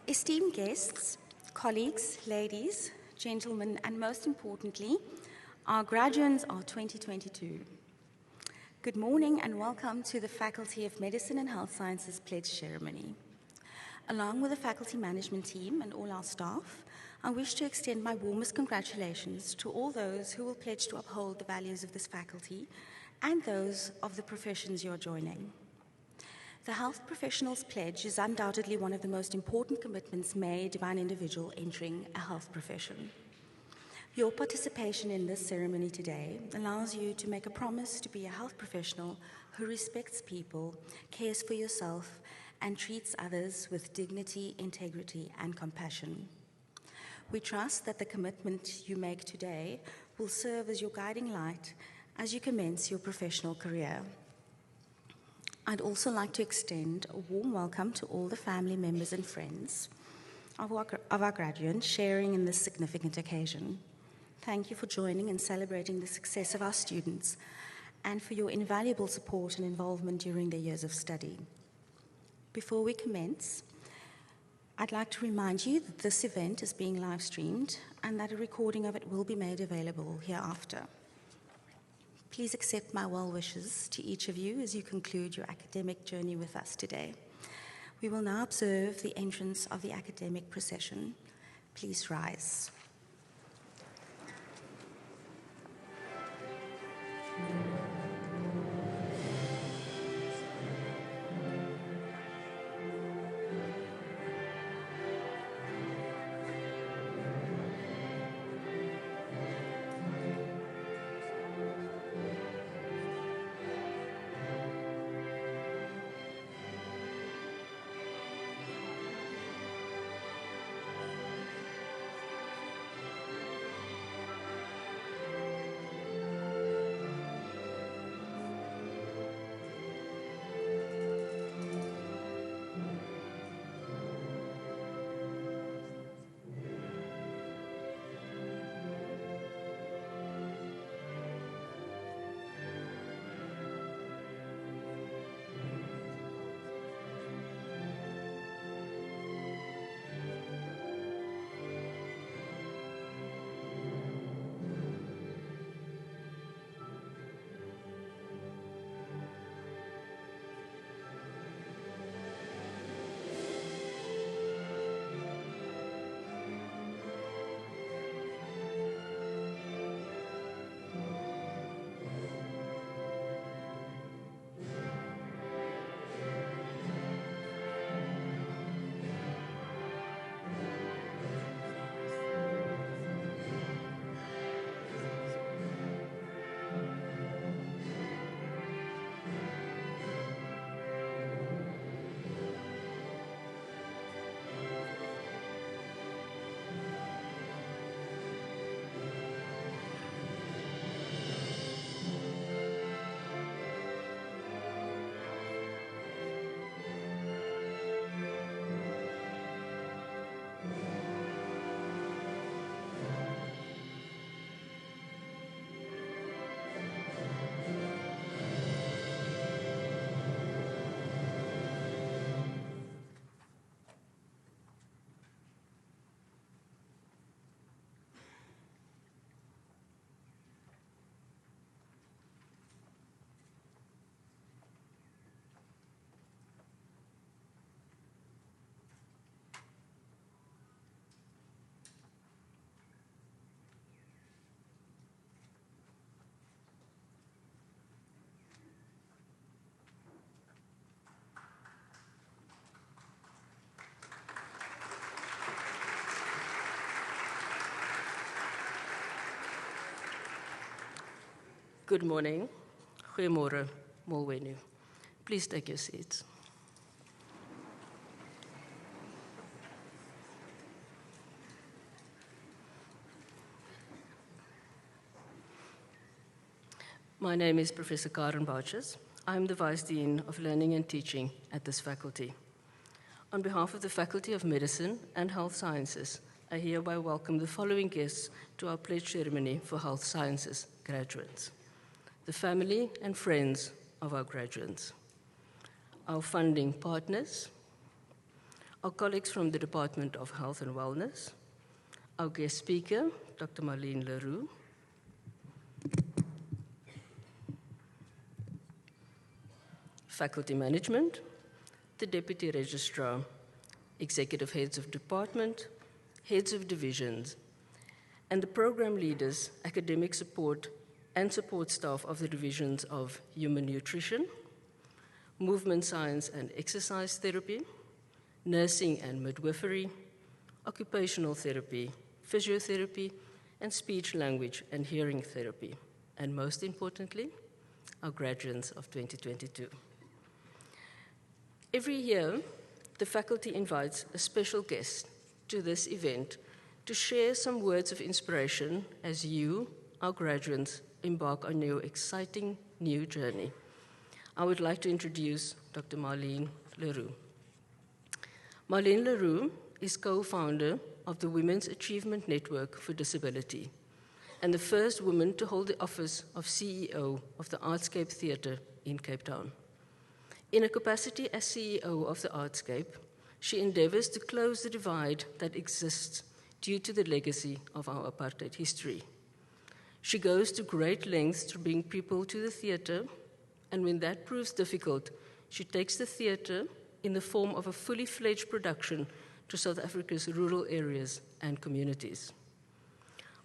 Esteemed guests, colleagues, ladies, gentlemen, and most importantly, our graduates of 2022. Good morning and welcome to the Faculty of Medicine and Health Sciences Pledge Ceremony. Along with the faculty management team and all our staff, I wish to extend my warmest congratulations to all those who will pledge to uphold the values of this faculty and those of the professions you are joining. The Health Professionals Pledge is undoubtedly one of the most important commitments made by an individual entering a health profession. Your participation in this ceremony today allows you to make a promise to be a health professional who respects people, cares for yourself, and treats others with dignity, integrity, and compassion. We trust that the commitment you make today will serve as your guiding light as you commence your professional career. I'd also like to extend a warm welcome to all the family members and friends of our graduates sharing in this significant occasion. Thank you for joining and celebrating the success of our students and for your invaluable support and involvement during their years of study. Before we commence, I'd like to remind you that this event is being live streamed and that a recording of it will be made available hereafter. Please accept my well wishes to each of you as you conclude your academic journey with us today. We will now observe the entrance of the academic procession. Please rise. Good morning. Goeiemorgen, Molweni. Please take your seats. My name is Professor Karen Bouchers. I'm the Vice Dean of Learning and Teaching at this faculty. On behalf of the Faculty of Medicine and Health Sciences, I hereby welcome the following guests to our pledge ceremony for health sciences graduates: the family and friends of our graduates, our funding partners, our colleagues from the Department of Health and Wellness, our guest speaker, Dr. Marlene Leroux, faculty management, the Deputy Registrar, executive heads of department, heads of divisions, and the program leaders, academic support, and support staff of the divisions of human nutrition, movement science and exercise therapy, nursing and midwifery, occupational therapy, physiotherapy, and speech, language, and hearing therapy, and most importantly, our graduates of 2022. Every year, the faculty invites a special guest to this event to share some words of inspiration as you, our graduates, embark on your exciting new journey. I would like to introduce Dr. Marlene Leroux. Marlene Leroux is co-founder of the Women's Achievement Network for Disability and the first woman to hold the office of CEO of the Artscape Theatre in Cape Town. In a capacity as CEO of the Artscape, she endeavors to close the divide that exists due to the legacy of our apartheid history. She goes to great lengths to bring people to the theatre, and when that proves difficult, she takes the theatre in the form of a fully fledged production to South Africa's rural areas and communities.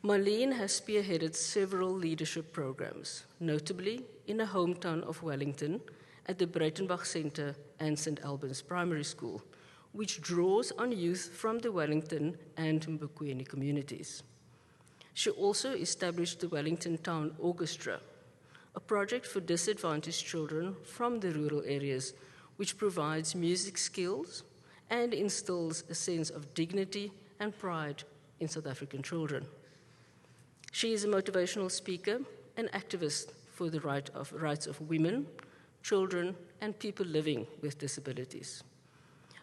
Marlene has spearheaded several leadership programs, notably in her hometown of Wellington at the Breitenbach Centre and St. Albans Primary School, which draws on youth from the Wellington and Mbukweni communities. She also established the Wellington Town Orchestra, a project for disadvantaged children from the rural areas, which provides music skills and instills a sense of dignity and pride in South African children. She is a motivational speaker and activist for the rights of women, children, and people living with disabilities.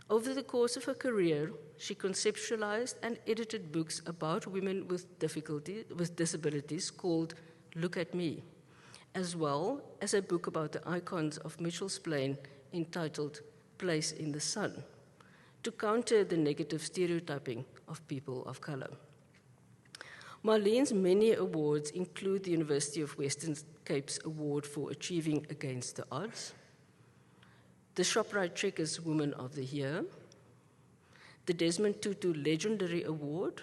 Over the course of her career, she conceptualized and edited books about women with disabilities called Look at Me, as well as a book about the icons of Mitchell's Plain entitled Place in the Sun, to counter the negative stereotyping of people of color. Marlene's many awards include the University of Western Cape's Award for Achieving Against the Odds, the Shoprite Checkers Woman of the Year, the Desmond Tutu Legendary Award,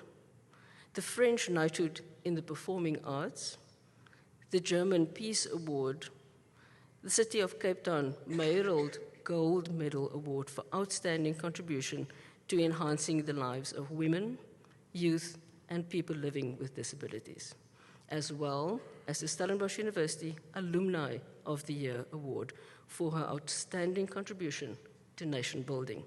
the French Knighthood in the Performing Arts, the German Peace Award, the City of Cape Town Mayoral Gold Medal Award for outstanding contribution to enhancing the lives of women, youth, and people living with disabilities, as well as the Stellenbosch University Alumni of the Year Award for her outstanding contribution to nation building.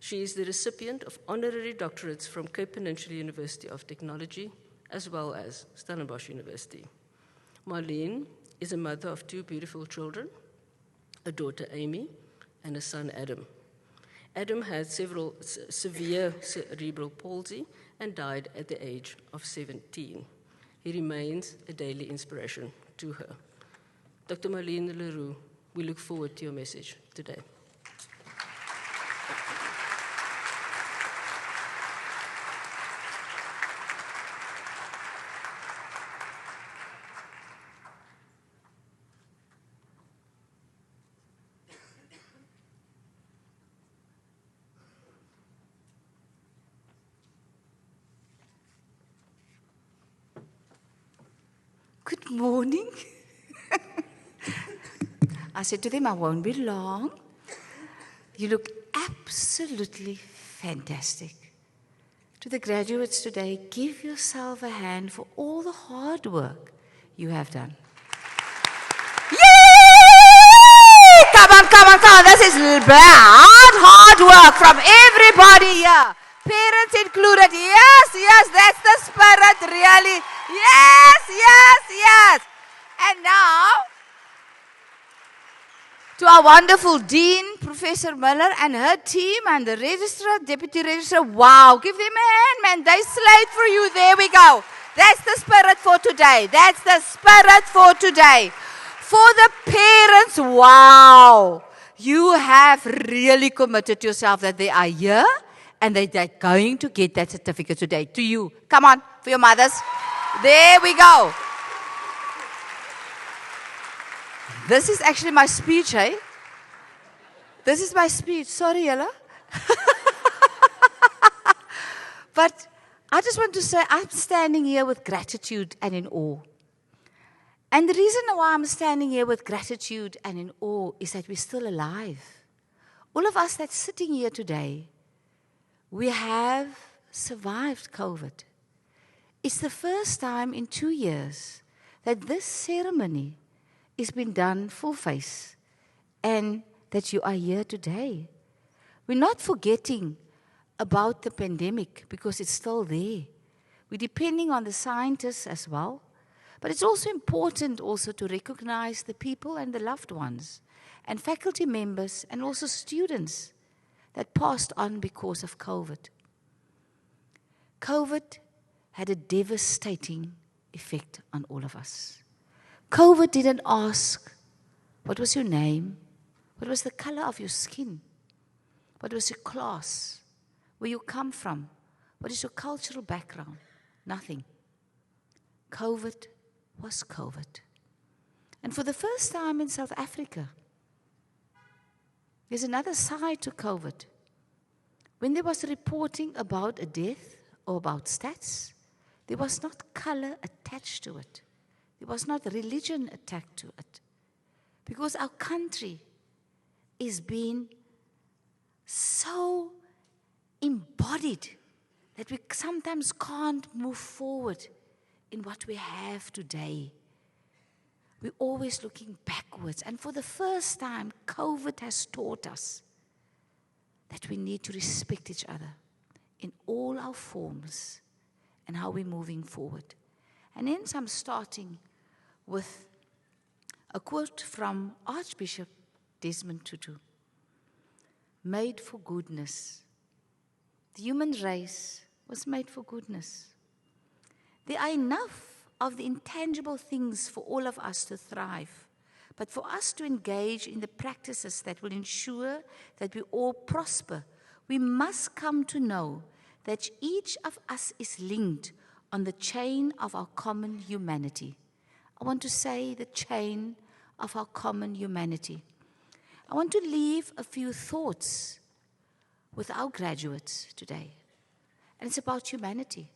She is the recipient of honorary doctorates from Cape Peninsula University of Technology, as well as Stellenbosch University. Marlene is a mother of two beautiful children, a daughter Amy and a son Adam. Adam had severe cerebral palsy and died at the age of 17. He remains a daily inspiration to her. Dr. Marlene Leroux, we look forward to your message today. Good morning. I said to them, I won't be long. You look absolutely fantastic. To the graduates today, give yourself a hand for all the hard work you have done. Yay! Come on. This is hard work from everybody here. Parents included. Yes, that's the spirit, really. Yes. And now, to our wonderful Dean, Professor Miller, and her team, and the Registrar, Deputy Registrar. Wow, give them a hand, man. They slayed for you. There we go. That's the spirit for today. For the parents, wow. you have really committed yourself that they are here and they're going to get that certificate today. To you. Come on, for your mothers. There we go. This is actually my speech, hey? This is my speech. Sorry, Ella. But I just want to say I'm standing here with gratitude and in awe. And the reason why I'm standing here with gratitude and in awe is that we're still alive. All of us that's sitting here today, we have survived COVID. It's the first time in 2 years that this ceremony is been done full face and that you are here today. We're not forgetting about the pandemic because it's still there. We're depending on the scientists as well. But it's also important also to recognize the people and the loved ones and faculty members and also students that passed on because of COVID. COVID had a devastating effect on all of us. COVID didn't ask, what was your name? What was the color of your skin? What was your class? Where you come from? What is your cultural background? Nothing. COVID was COVID. And for the first time in South Africa, there's another side to COVID. When there was reporting about a death or about stats, there was not color attached to it. There was not religion attached to it. Because our country is being so embodied that we sometimes can't move forward in what we have today. We're always looking backwards. And for the first time, COVID has taught us that we need to respect each other in all our forms and how we're moving forward. And hence I'm starting with a quote from Archbishop Desmond Tutu. Made for goodness. The human race was made for goodness. There are enough of the intangible things for all of us to thrive, but for us to engage in the practices that will ensure that we all prosper, we must come to know that each of us is linked on the chain of our common humanity. I want to say the chain of our common humanity. I want to leave a few thoughts with our graduates today, and it's about humanity.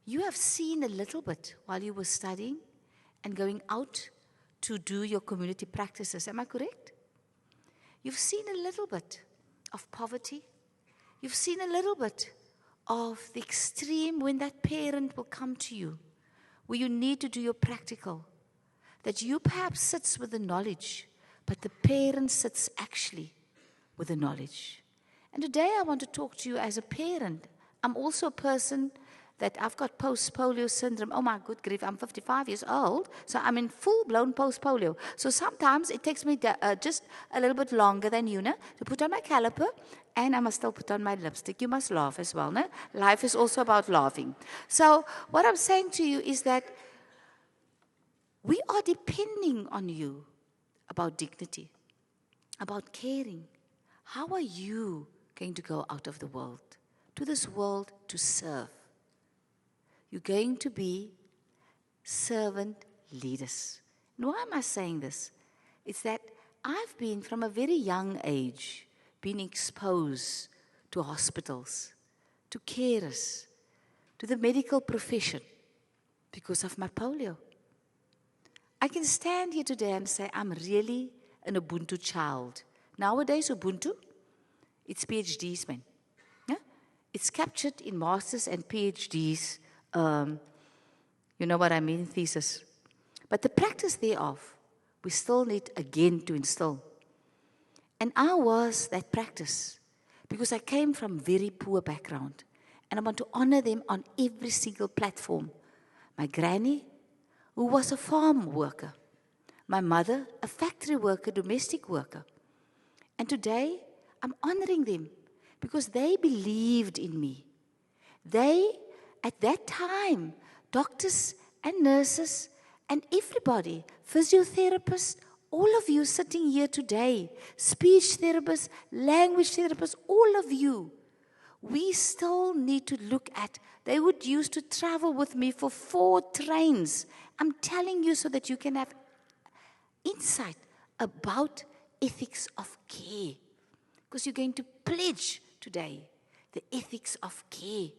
You have seen a little bit while you were studying and going out to do your community practices. Am I correct? You've seen a little bit of poverty. You've seen a little bit of the extreme when that parent will come to you, where you need to do your practical, that you perhaps sits with the knowledge, but the parent sits actually with the knowledge. And today I want to talk to you as a parent. I'm also a person that I've got post-polio syndrome. Oh my good grief, I'm 55 years old, so I'm in full-blown post-polio. So sometimes it takes me just a little bit longer than you, no? To put on my caliper, and I must still put on my lipstick. You must laugh as well, no? Life is also about laughing. So what I'm saying to you is that we are depending on you about dignity, about caring. How are you going to go out of the world, to this world to serve? You're going to be servant leaders. And why am I saying this? It's that I've been, from a very young age, been exposed to hospitals, to carers, to the medical profession because of my polio. I can stand here today and say I'm really an Ubuntu child. Nowadays, Ubuntu, it's PhDs, man. Yeah? It's captured in masters and PhDs. You know what I mean, thesis. But the practice thereof, we still need again to instill. And I was that practice because I came from very poor background. And I want to honor them on every single platform. My granny, who was a farm worker. My mother, a factory worker, domestic worker. And today, I'm honoring them because they believed in me. They, at that time, doctors and nurses and everybody, physiotherapists, all of you sitting here today, speech therapists, language therapists, all of you, we still need to look at, they would used to travel with me for 4 trains. I'm telling you so that you can have insight about ethics of care. Because you're going to pledge today the ethics of care.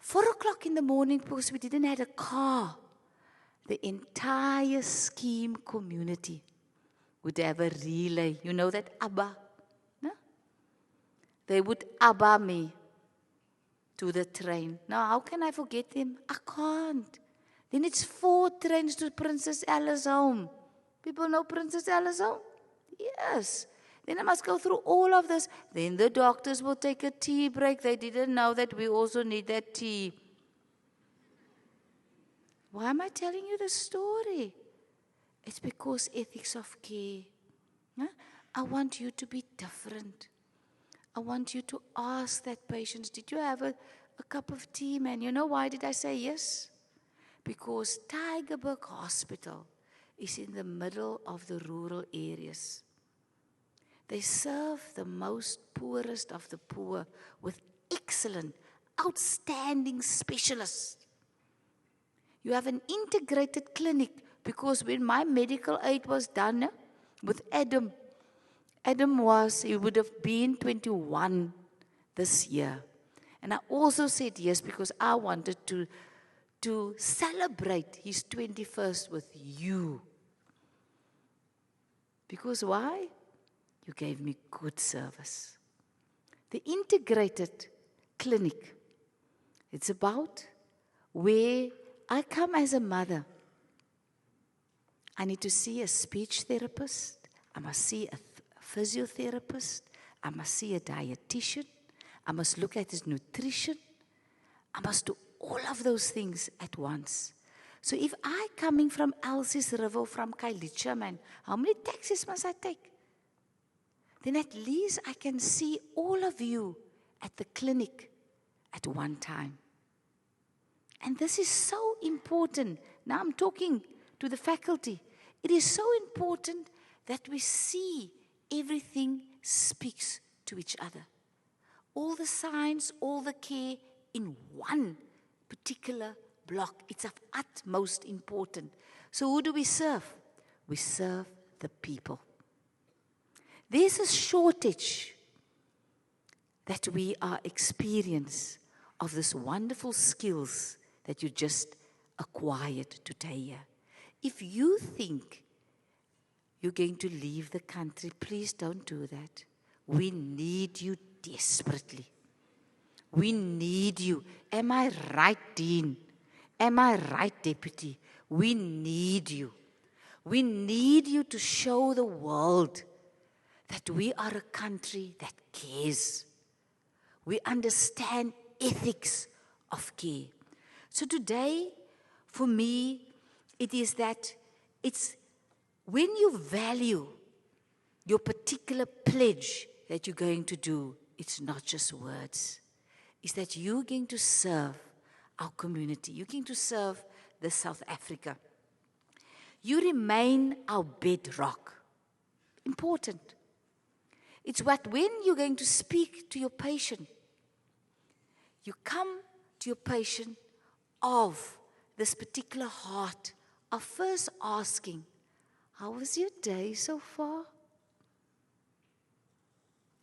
4 o'clock in the morning, because we didn't have a car, the entire scheme community would have a relay. You know that ABBA? No? They would ABBA me to the train. Now, how can I forget them? I can't. Then it's 4 trains to Princess Alice home. People know Princess Alice home? Yes. Then I must go through all of this. Then the doctors will take a tea break. They didn't know that we also need that tea. Why am I telling you the story? It's because ethics of care. Huh? I want you to be different. I want you to ask that patient, did you have a cup of tea, man? You know why did I say yes? Because Tygerberg Hospital is in the middle of the rural areas. They serve the most poorest of the poor with excellent, outstanding specialists. You have an integrated clinic, because when my medical aid was done with Adam he would have been 21 this year. And I also said yes because I wanted to celebrate his 21st with you. Because why? You gave me good service. The integrated clinic, it's about where I come as a mother. I need to see a speech therapist. I must see a physiotherapist. I must see a dietitian. I must look at his nutrition. I must do all of those things at once. So if I coming from Elsie's River, from Kailicha, man, how many taxis must I take? Then at least I can see all of you at the clinic at one time. And this is so important. Now I'm talking to the faculty. It is so important that we see everything speaks to each other. All the science, all the care in one particular block. It's of utmost importance. So who do we serve? We serve the people. There's a shortage that we are experiencing of this wonderful skills that you just acquired today here. If you think you're going to leave the country, please don't do that. We need you desperately. We need you. Am I right, Dean? Am I right, Deputy? We need you. We need you to show the world that we are a country that cares. We understand ethics of care. So today, for me, it is that it's when you value your particular pledge that you're going to do, it's not just words. It's that you're going to serve our community. You're going to serve the South Africa. You remain our bedrock. Important. It's what when you're going to speak to your patient, you come to your patient of this particular heart of first asking, how was your day so far?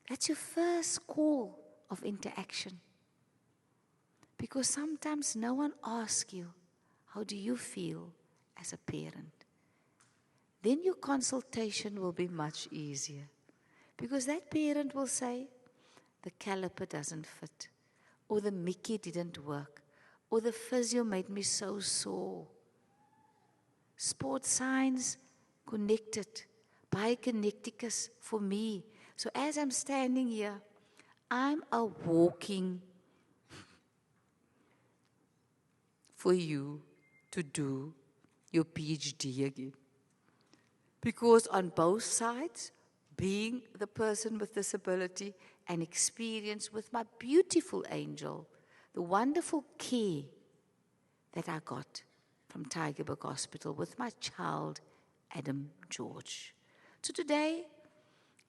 That's your first call of interaction. Because sometimes no one asks you, how do you feel as a parent? Then your consultation will be much easier. Because that parent will say, the caliper doesn't fit, or the Mickey didn't work, or the physio made me so sore. Sports science connected, biokineticus for me. So as I'm standing here, I'm a walking for you to do your PhD again. Because on both sides, being the person with disability and experience with my beautiful angel, the wonderful care that I got from Tygerberg Hospital with my child Adam George. So today,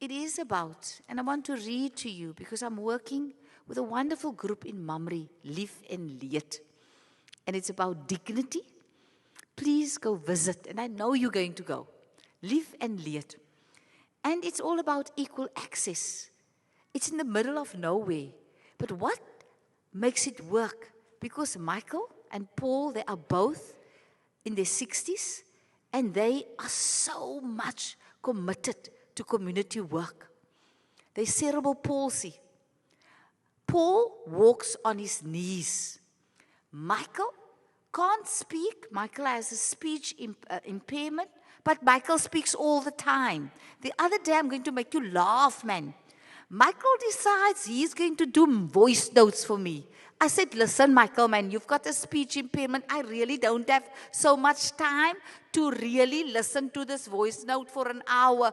it is about, and I want to read to you because I'm working with a wonderful group in Mamre, Lief en Leed. And it's about dignity. Please go visit, and I know you're going to go. Lief en Leed. And it's all about equal access. It's in the middle of nowhere. But what makes it work? Because Michael and Paul, they are both in their 60s, and they are so much committed to community work. They're cerebral palsy. Paul walks on his knees. Michael can't speak. Michael has a speech impairment, but Michael speaks all the time. The other day, I'm going to make you laugh, man. Michael decides he's going to do voice notes for me. I said, listen, Michael, man, you've got a speech impairment. I really don't have so much time to really listen to this voice note for an hour.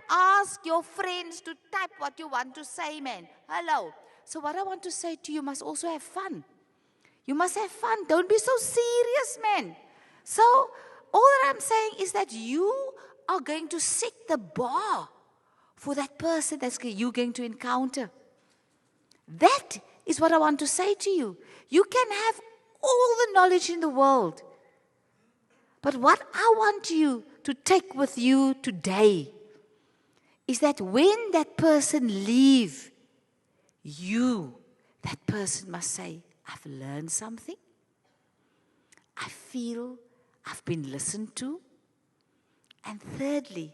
Ask your friends to type what you want to say, man. Hello. So what I want to say to you, must also have fun. You must have fun. Don't be so serious, man. So all that I'm saying is that you are going to set the bar for that person that you're going to encounter. That is what I want to say to you. You can have all the knowledge in the world. But what I want you to take with you today is that when that person leaves, that person must say, I've learned something. I feel I've been listened to. And thirdly,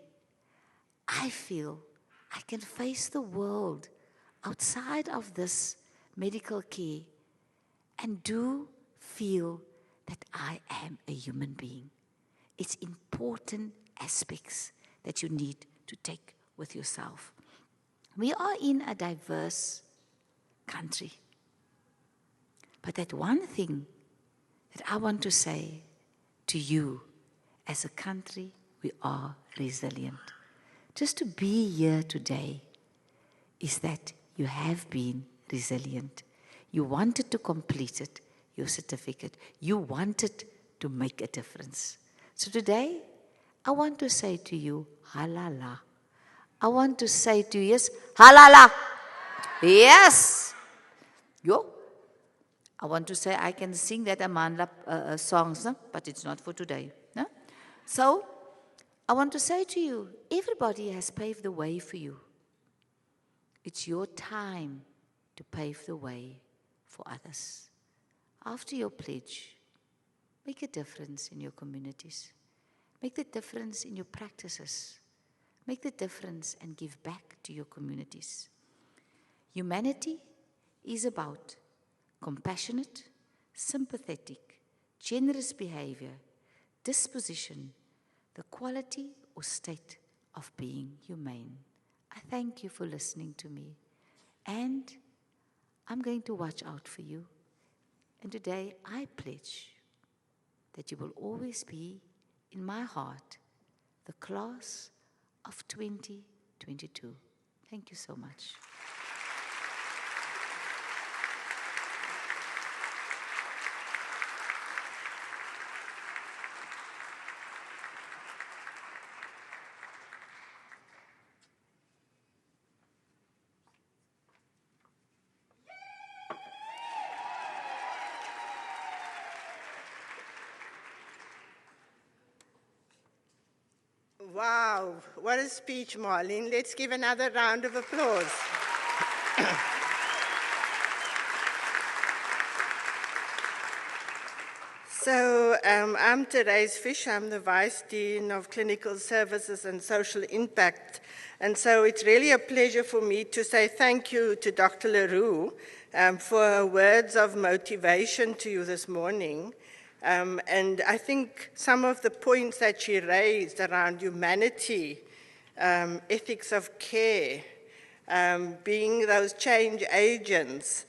I feel I can face the world outside of this medical care and do feel that I am a human being. It's important aspects that you need to take with yourself. We are in a diverse country. But that one thing that I want to say to you, as a country, we are resilient. Just to be here today is that you have been resilient. You wanted to complete it, your certificate. You wanted to make a difference. So today, I want to say to you, halala. I want to say to you, yes, halala. Yes. Yo. I want to say I can sing that Amandla songs, no? But it's not for today. No? So, I want to say to you, everybody has paved the way for you. It's your time to pave the way for others. After your pledge, make a difference in your communities. Make the difference in your practices. Make the difference and give back to your communities. Humanity is about compassionate, sympathetic, generous behavior, disposition, the quality or state of being humane. I thank you for listening to me. And I'm going to watch out for you. And today I pledge that you will always be in my heart, the class of 2022. Thank you so much. Wow, what a speech, Marlene. Let's give another round of applause. So I'm Therese Fish. I'm the Vice Dean of Clinical Services and Social Impact. And so it's really a pleasure for me to say thank you to Dr. Leroux for her words of motivation to you this morning. And I think some of the points that she raised around humanity, ethics of care, being those change agents,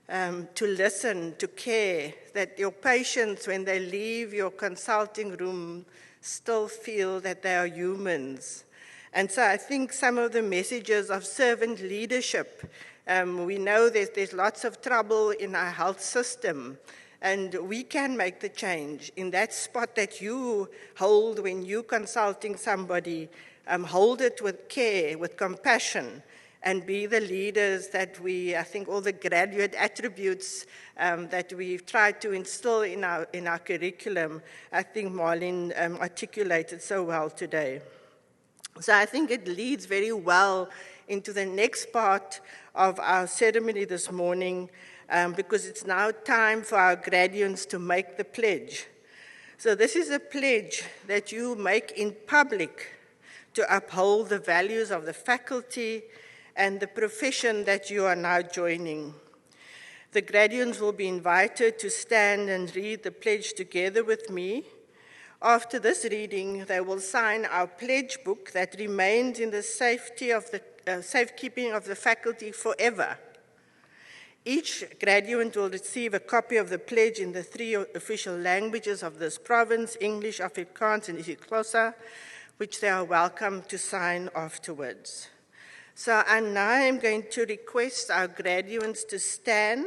to listen, to care, that your patients, when they leave your consulting room, still feel that they are humans. And so I think some of the messages of servant leadership, we know there's lots of trouble in our health system. And we can make the change in that spot that you hold when you're consulting somebody. Hold it with care, with compassion, and be the leaders that I think all the graduate attributes that we've tried to instill in our curriculum, I think Marlene articulated so well today. So I think it leads very well into the next part of our ceremony this morning, because it's now time for our graduates to make the pledge. So this is a pledge that you make in public to uphold the values of the faculty and the profession that you are now joining. The graduates will be invited to stand and read the pledge together with me. After this reading, they will sign our pledge book that remains in the safekeeping of the faculty forever. Each graduate will receive a copy of the pledge in the 3 official languages of this province, English, Afrikaans, and isiXhosa, which they are welcome to sign afterwards. So now I'm going to request our graduates to stand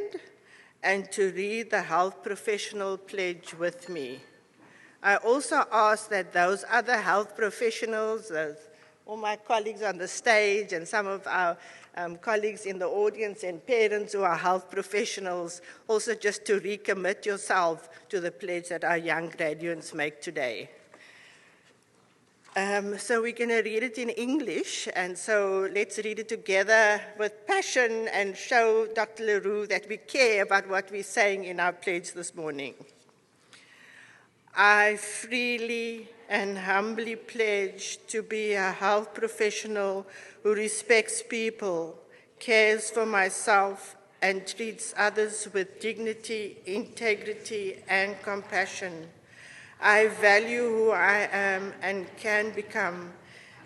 and to read the health professional pledge with me. I also ask that those other health professionals, all my colleagues on the stage and some of our colleagues in the audience and parents who are health professionals, also just to recommit yourself to the pledge that our young graduates make today. So we're going to read it in English, and so let's read it together with passion and show Dr. Leroux that we care about what we're saying in our pledge this morning. I freely and humbly pledge to be a health professional who respects people, cares for myself, and treats others with dignity, integrity, and compassion. I value who I am and can become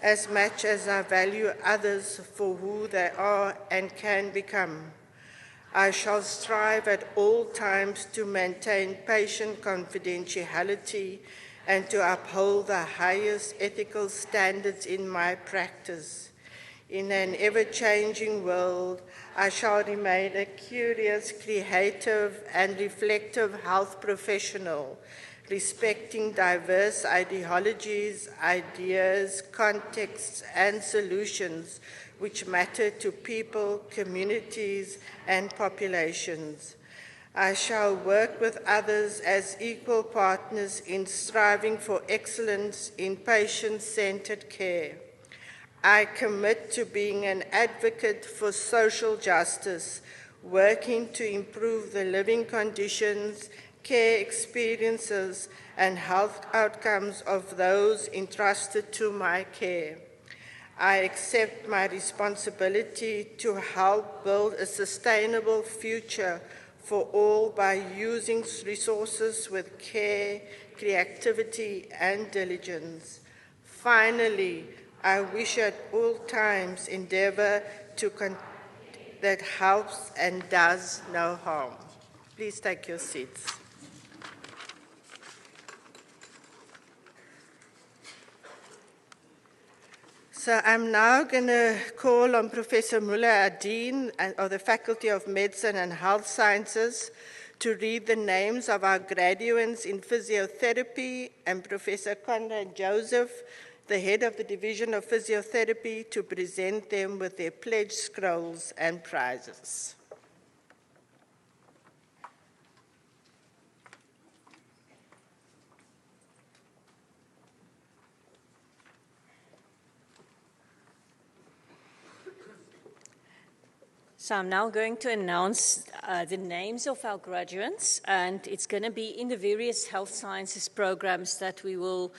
as much as I value others for who they are and can become. I shall strive at all times to maintain patient confidentiality and to uphold the highest ethical standards in my practice. In an ever-changing world, I shall remain a curious, creative, and reflective health professional, respecting diverse ideologies, ideas, contexts, and solutions which matter to people, communities, and populations. I shall work with others as equal partners in striving for excellence in patient-centered care. I commit to being an advocate for social justice, working to improve the living conditions, care experiences, and health outcomes of those entrusted to my care. I accept my responsibility to help build a sustainable future for all by using resources with care, creativity, and diligence. Finally, I wish at all times endeavor that helps and does no harm. Please take your seats. So I'm now going to call on Professor Muller-Adeen of the Faculty of Medicine and Health Sciences to read the names of our graduates in physiotherapy, and Professor Conrad Joseph, the head of the Division of Physiotherapy, to present them with their pledge scrolls and prizes. So I'm now going to announce the names of our graduates, and it's going to be in the various health sciences programs that we will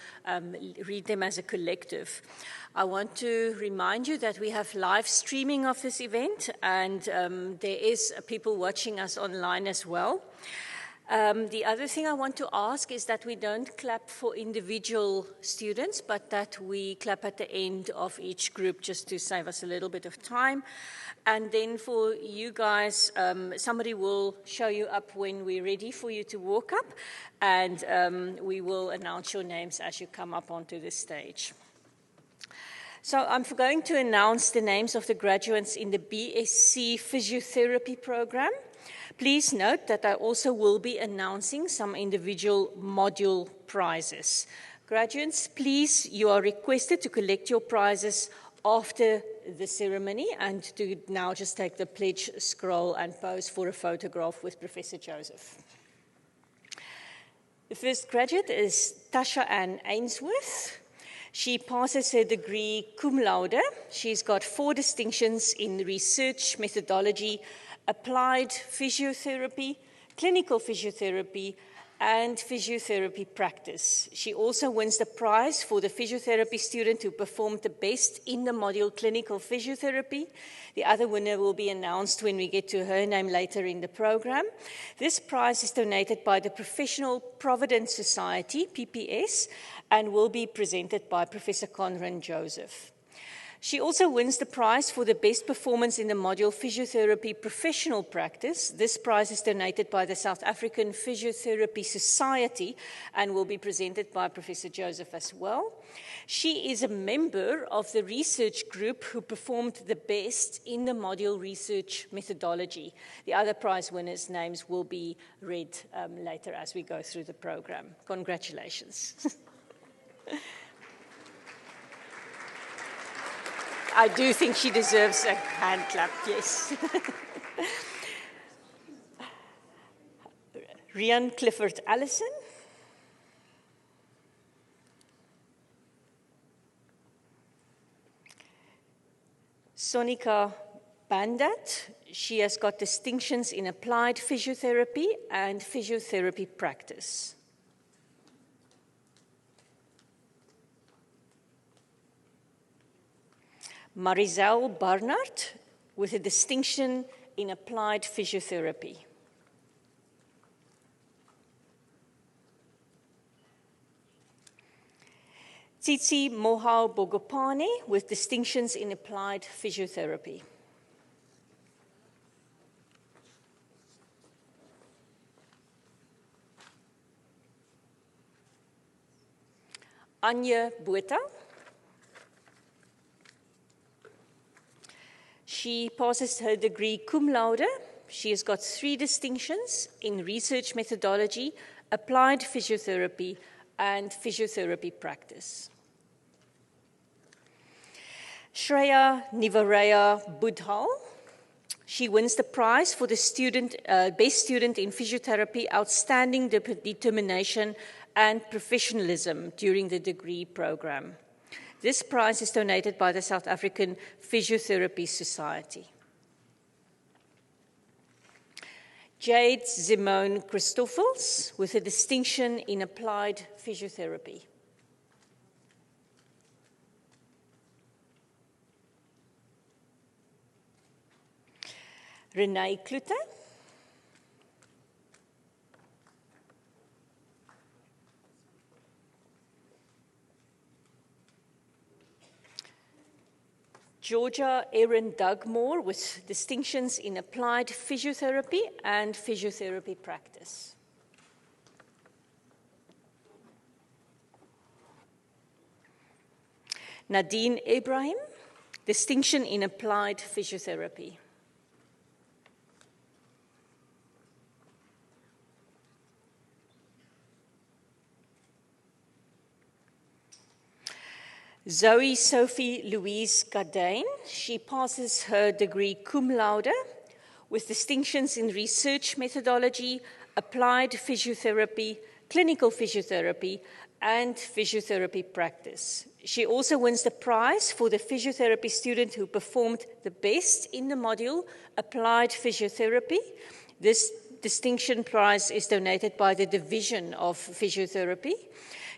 read them as a collective. I want to remind you that we have live streaming of this event, and there is people watching us online as well. The other thing I want to ask is that we don't clap for individual students, but that we clap at the end of each group just to save us a little bit of time. And then for you guys, somebody will show you up when we're ready for you to walk up, and we will announce your names as you come up onto the stage. So I'm going to announce the names of the graduates in the BSc Physiotherapy program. Please note that I also will be announcing some individual module prizes. Graduates, please, you are requested to collect your prizes after the ceremony and to now just take the pledge scroll and pose for a photograph with Professor Joseph. The first graduate is Tasha Ann Ainsworth. She passes her degree cum laude. She's got 4 distinctions in research methodology, applied physiotherapy, clinical physiotherapy, and physiotherapy practice. She also wins the prize for the physiotherapy student who performed the best in the module clinical physiotherapy. The other winner will be announced when we get to her name later in the program. This prize is donated by the Professional Providence Society, PPS, and will be presented by Professor Conran Joseph. She also wins the prize for the best performance in the module Physiotherapy Professional Practice. This prize is donated by the South African Physiotherapy Society and will be presented by Professor Joseph as well. She is a member of the research group who performed the best in the module research methodology. The other prize winners' names will be read later as we go through the program. Congratulations. I do think she deserves a hand clap, yes. Rian Clifford Allison. Sonika Bandat. She has got distinctions in applied physiotherapy and physiotherapy practice. Marisel Barnard, with a distinction in applied physiotherapy. Tsitsi Mohau Bogopane, with distinctions in applied physiotherapy. Anya Botha. She passes her degree cum laude. She has got 3 distinctions in research methodology, applied physiotherapy, and physiotherapy practice. Shreya Nivaraya Budhal. She wins the prize for the best student in physiotherapy, outstanding determination and professionalism during the degree program. This prize is donated by the South African Physiotherapy Society. Jade Simone Christoffels, with a distinction in applied physiotherapy. Renee Klute. Georgia Erin Dugmore, with distinctions in applied physiotherapy and physiotherapy practice. Nadine Ibrahim, distinction in applied physiotherapy. Zoe Sophie Louise Gardain. She passes her degree cum laude with distinctions in research methodology, applied physiotherapy, clinical physiotherapy, and physiotherapy practice. She also wins the prize for the physiotherapy student who performed the best in the module, applied physiotherapy. This distinction prize is donated by the Division of Physiotherapy.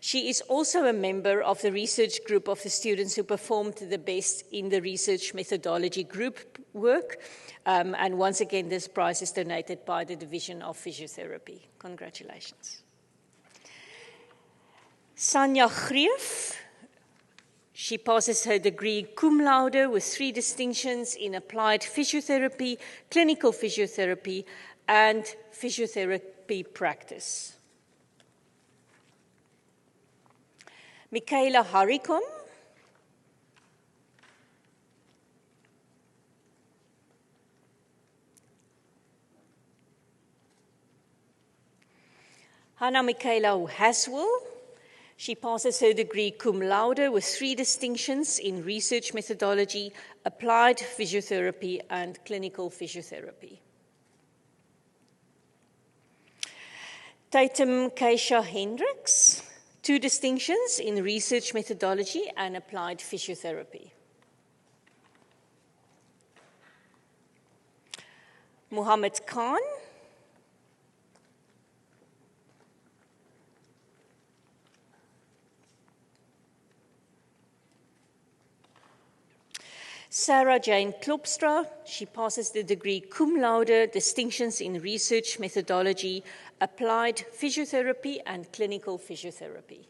She is also a member of the research group of the students who performed the best in the research methodology group work. And once again, this prize is donated by the Division of Physiotherapy. Congratulations. Sanya Greef. She passes her degree cum laude with 3 distinctions in applied physiotherapy, clinical physiotherapy, and physiotherapy practice. Michaela Harikom. Hannah Michaela Haswell. She passes her degree cum laude with 3 distinctions in research methodology, applied physiotherapy, and clinical physiotherapy. Datum Keisha Hendricks, 2 distinctions in research methodology and applied physiotherapy. Muhammad Khan. Sarah Jane Klopstra, she passes the degree cum laude, distinctions in research methodology, applied physiotherapy, and clinical physiotherapy.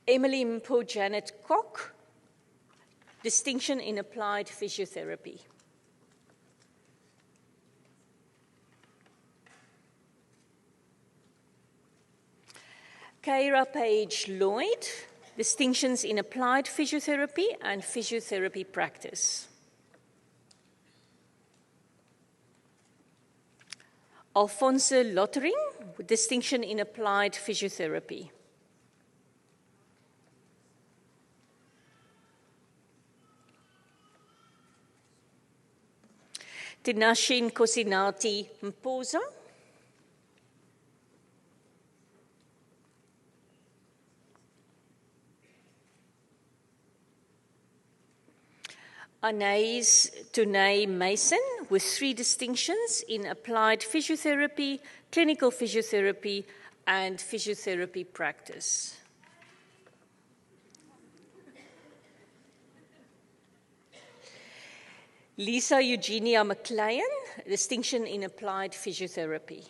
Emily Mpo Janet Koch, distinction in applied physiotherapy. Kyra Page Lloyd, distinctions in applied physiotherapy and physiotherapy practice. Alfonso Lottering, distinction in applied physiotherapy. Tinashin Kosinati Mpoza. Anais Tunay Mason with 3 distinctions in applied physiotherapy, clinical physiotherapy, and physiotherapy practice. Lisa Eugenia McLean, distinction in applied physiotherapy.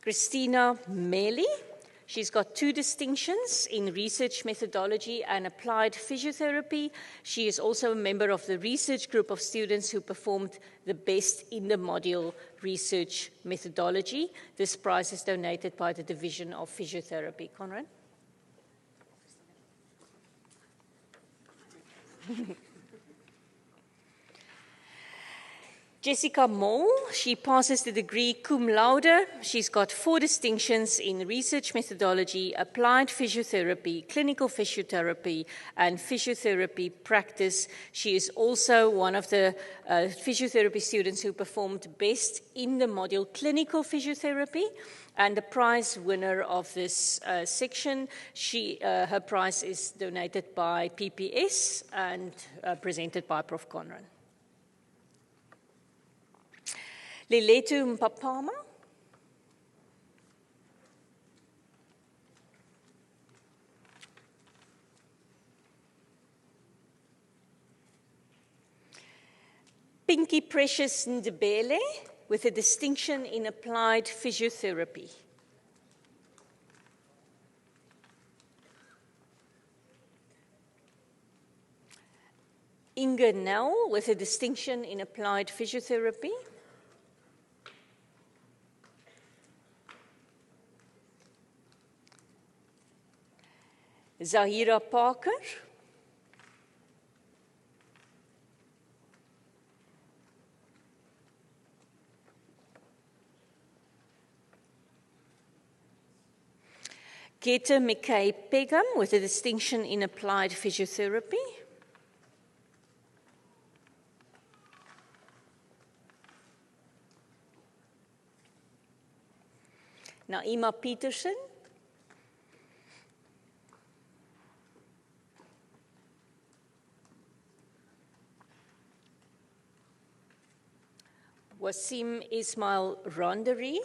Christina Melly, she's got 2 distinctions in research methodology and applied physiotherapy. She is also a member of the research group of students who performed the best in the module research methodology. This prize is donated by the Division of Physiotherapy. Conrad? Jessica Mole, she passes the degree cum laude. She's got 4 distinctions in research methodology, applied physiotherapy, clinical physiotherapy, and physiotherapy practice. She is also one of the physiotherapy students who performed best in the module clinical physiotherapy, and the prize winner of this section. Her prize is donated by PPS and presented by Prof. Conran. Liletu Mpapama. Pinky Precious Ndebele with a distinction in applied physiotherapy. Inga Nell with a distinction in applied physiotherapy. Zahira Parker. Keta McKay Pegum with a distinction in applied physiotherapy. Naima Peterson. Wasim Ismail Ronderi.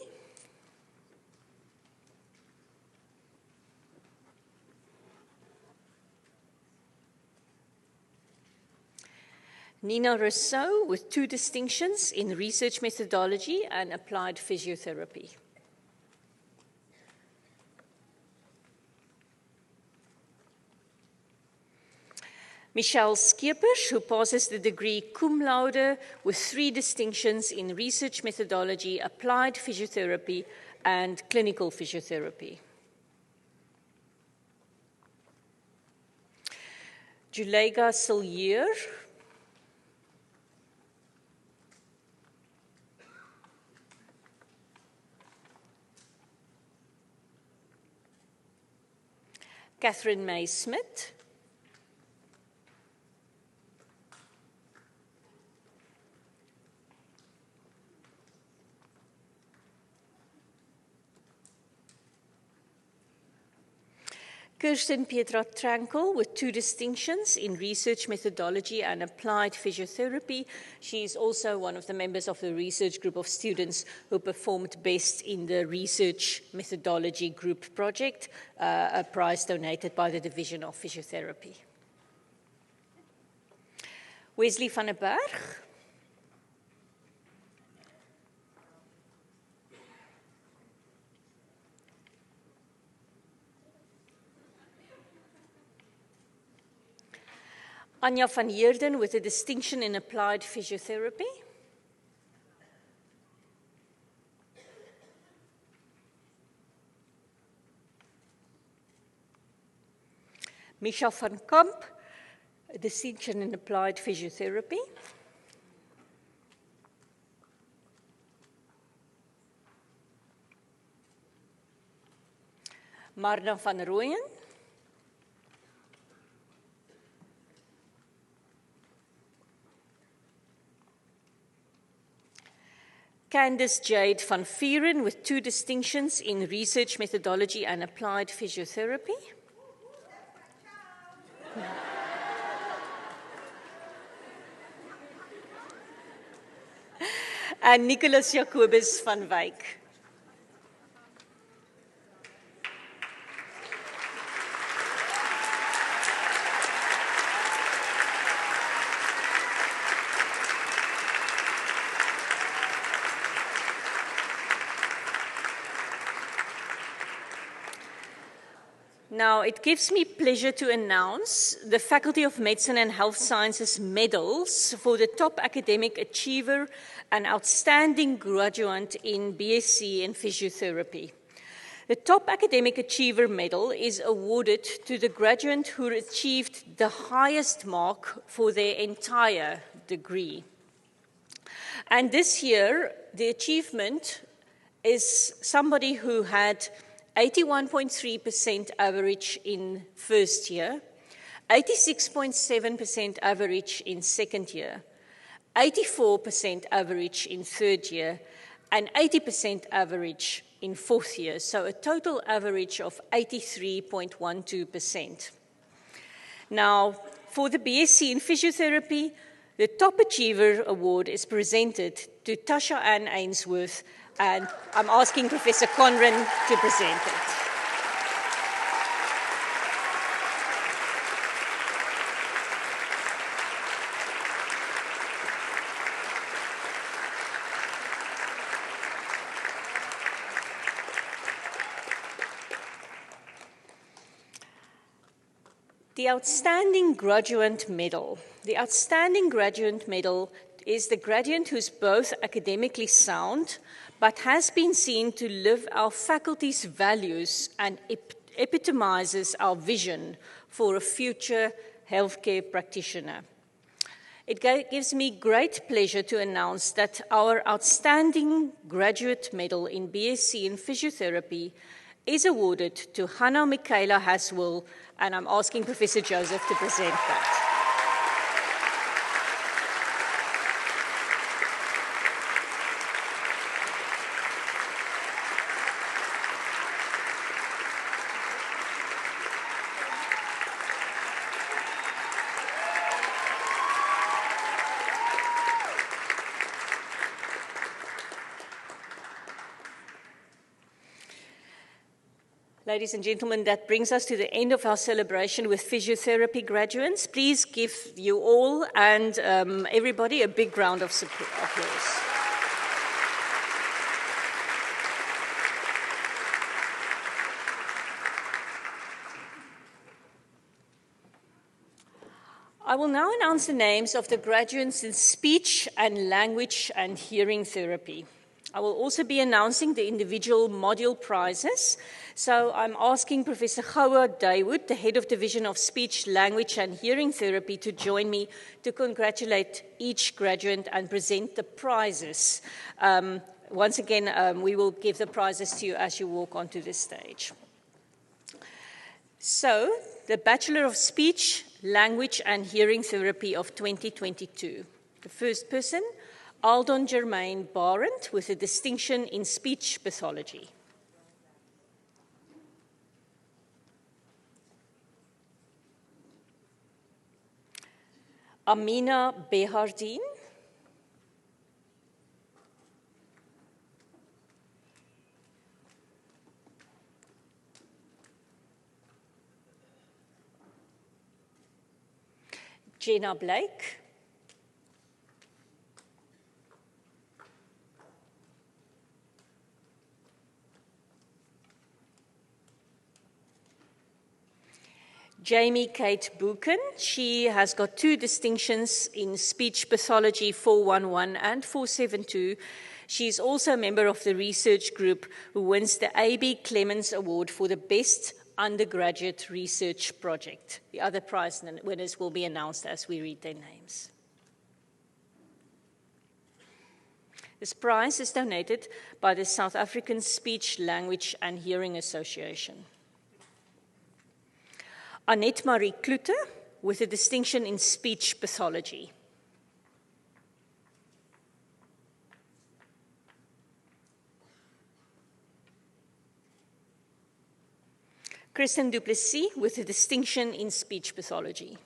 Nina Rousseau with 2 distinctions in research methodology and applied physiotherapy. Michelle Skeepers, who passes the degree cum laude with 3 distinctions in research methodology, applied physiotherapy, and clinical physiotherapy. Julega Sillier. Catherine May Smith. Kirsten Petra Trankel with 2 distinctions in research methodology and applied physiotherapy. She is also one of the members of the research group of students who performed best in the research methodology group project, a prize donated by the Division of Physiotherapy. Wesley van der Berg. Anja van Heerden with a distinction in applied physiotherapy. Micha van Kamp, a distinction in applied physiotherapy. Marna van Rooyen. Candice Jade van Vieren with 2 distinctions in research methodology and applied physiotherapy. And Nicholas Jacobus van Wyk. Now, it gives me pleasure to announce the Faculty of Medicine and Health Sciences medals for the top academic achiever and outstanding graduate in BSc in physiotherapy. The top academic achiever medal is awarded to the graduate who achieved the highest mark for their entire degree. And this year, the achievement is somebody who had 81.3% average in first year, 86.7% average in second year, 84% average in third year, and 80% average in fourth year, so a total average of 83.12%. Now, for the BSc in physiotherapy, the Top Achiever Award is presented to Tasha Ann Ainsworth, and I'm asking Professor Conran to present it. The Outstanding Graduate Medal. The Outstanding Graduate Medal is the graduate who's both academically sound, but has been seen to live our faculty's values and epitomizes our vision for a future healthcare practitioner. It gives me great pleasure to announce that our Outstanding Graduate Medal in BSc in Physiotherapy is awarded to Hannah Michaela Haswell, and I'm asking Professor Joseph to present that. Ladies and gentlemen, that brings us to the end of our celebration with physiotherapy graduates. Please give you all and everybody a big round of applause. I will now announce the names of the graduates in speech and language and hearing therapy. I will also be announcing the individual module prizes. So I'm asking Professor Goua Daywood, the Head of Division of Speech, Language and Hearing Therapy, to join me to congratulate each graduate and present the prizes. Once again, we will give the prizes to you as you walk onto the stage. So, the Bachelor of Speech, Language and Hearing Therapy of 2022. The first person, Aldon Germain Barent, with a distinction in speech pathology. Amina Behardien. Jenna Blake. Jamie Kate Buchan. She has got 2 distinctions in speech pathology 411 and 472. She is also a member of the research group who wins the A.B. Clemens Award for the best undergraduate research project. The other prize winners will be announced as we read their names. This prize is donated by the South African Speech, Language and Hearing Association. Annette Marie Kloete, with a distinction in speech pathology. Kristen Duplessis, with a distinction in speech pathology.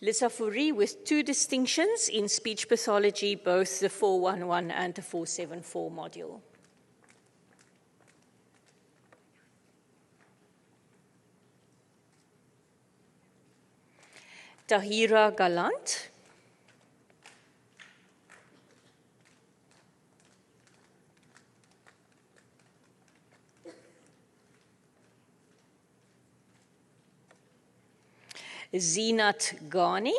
Lisa Fourie, with 2 distinctions in speech pathology, both the 411 and the 474 module. Tahira Galant. Zinat Ghani.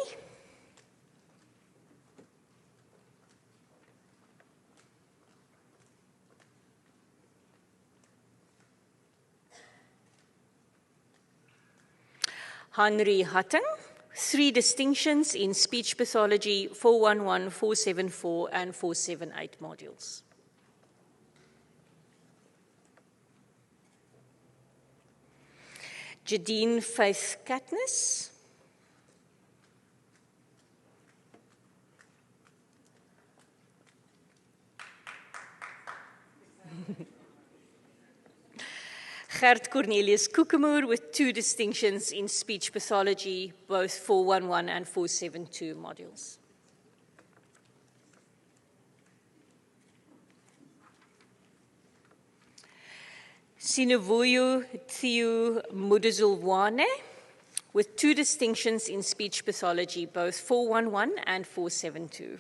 Henry Hutton, 3 distinctions in speech pathology 411, 474, and 478 modules. Jadine Faith Katniss. Gert Cornelius Koekemoer, with 2 distinctions in speech pathology, both 411 and 472 modules. Sinovuyo Theo Muduzulwane, with 2 distinctions in speech pathology, both 411 and 472.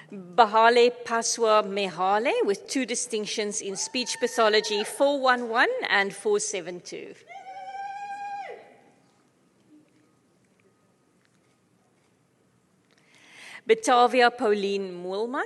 Bahale Paswa Mehale, with 2 distinctions in speech pathology 411 and 472. Batavia Pauline Moelman.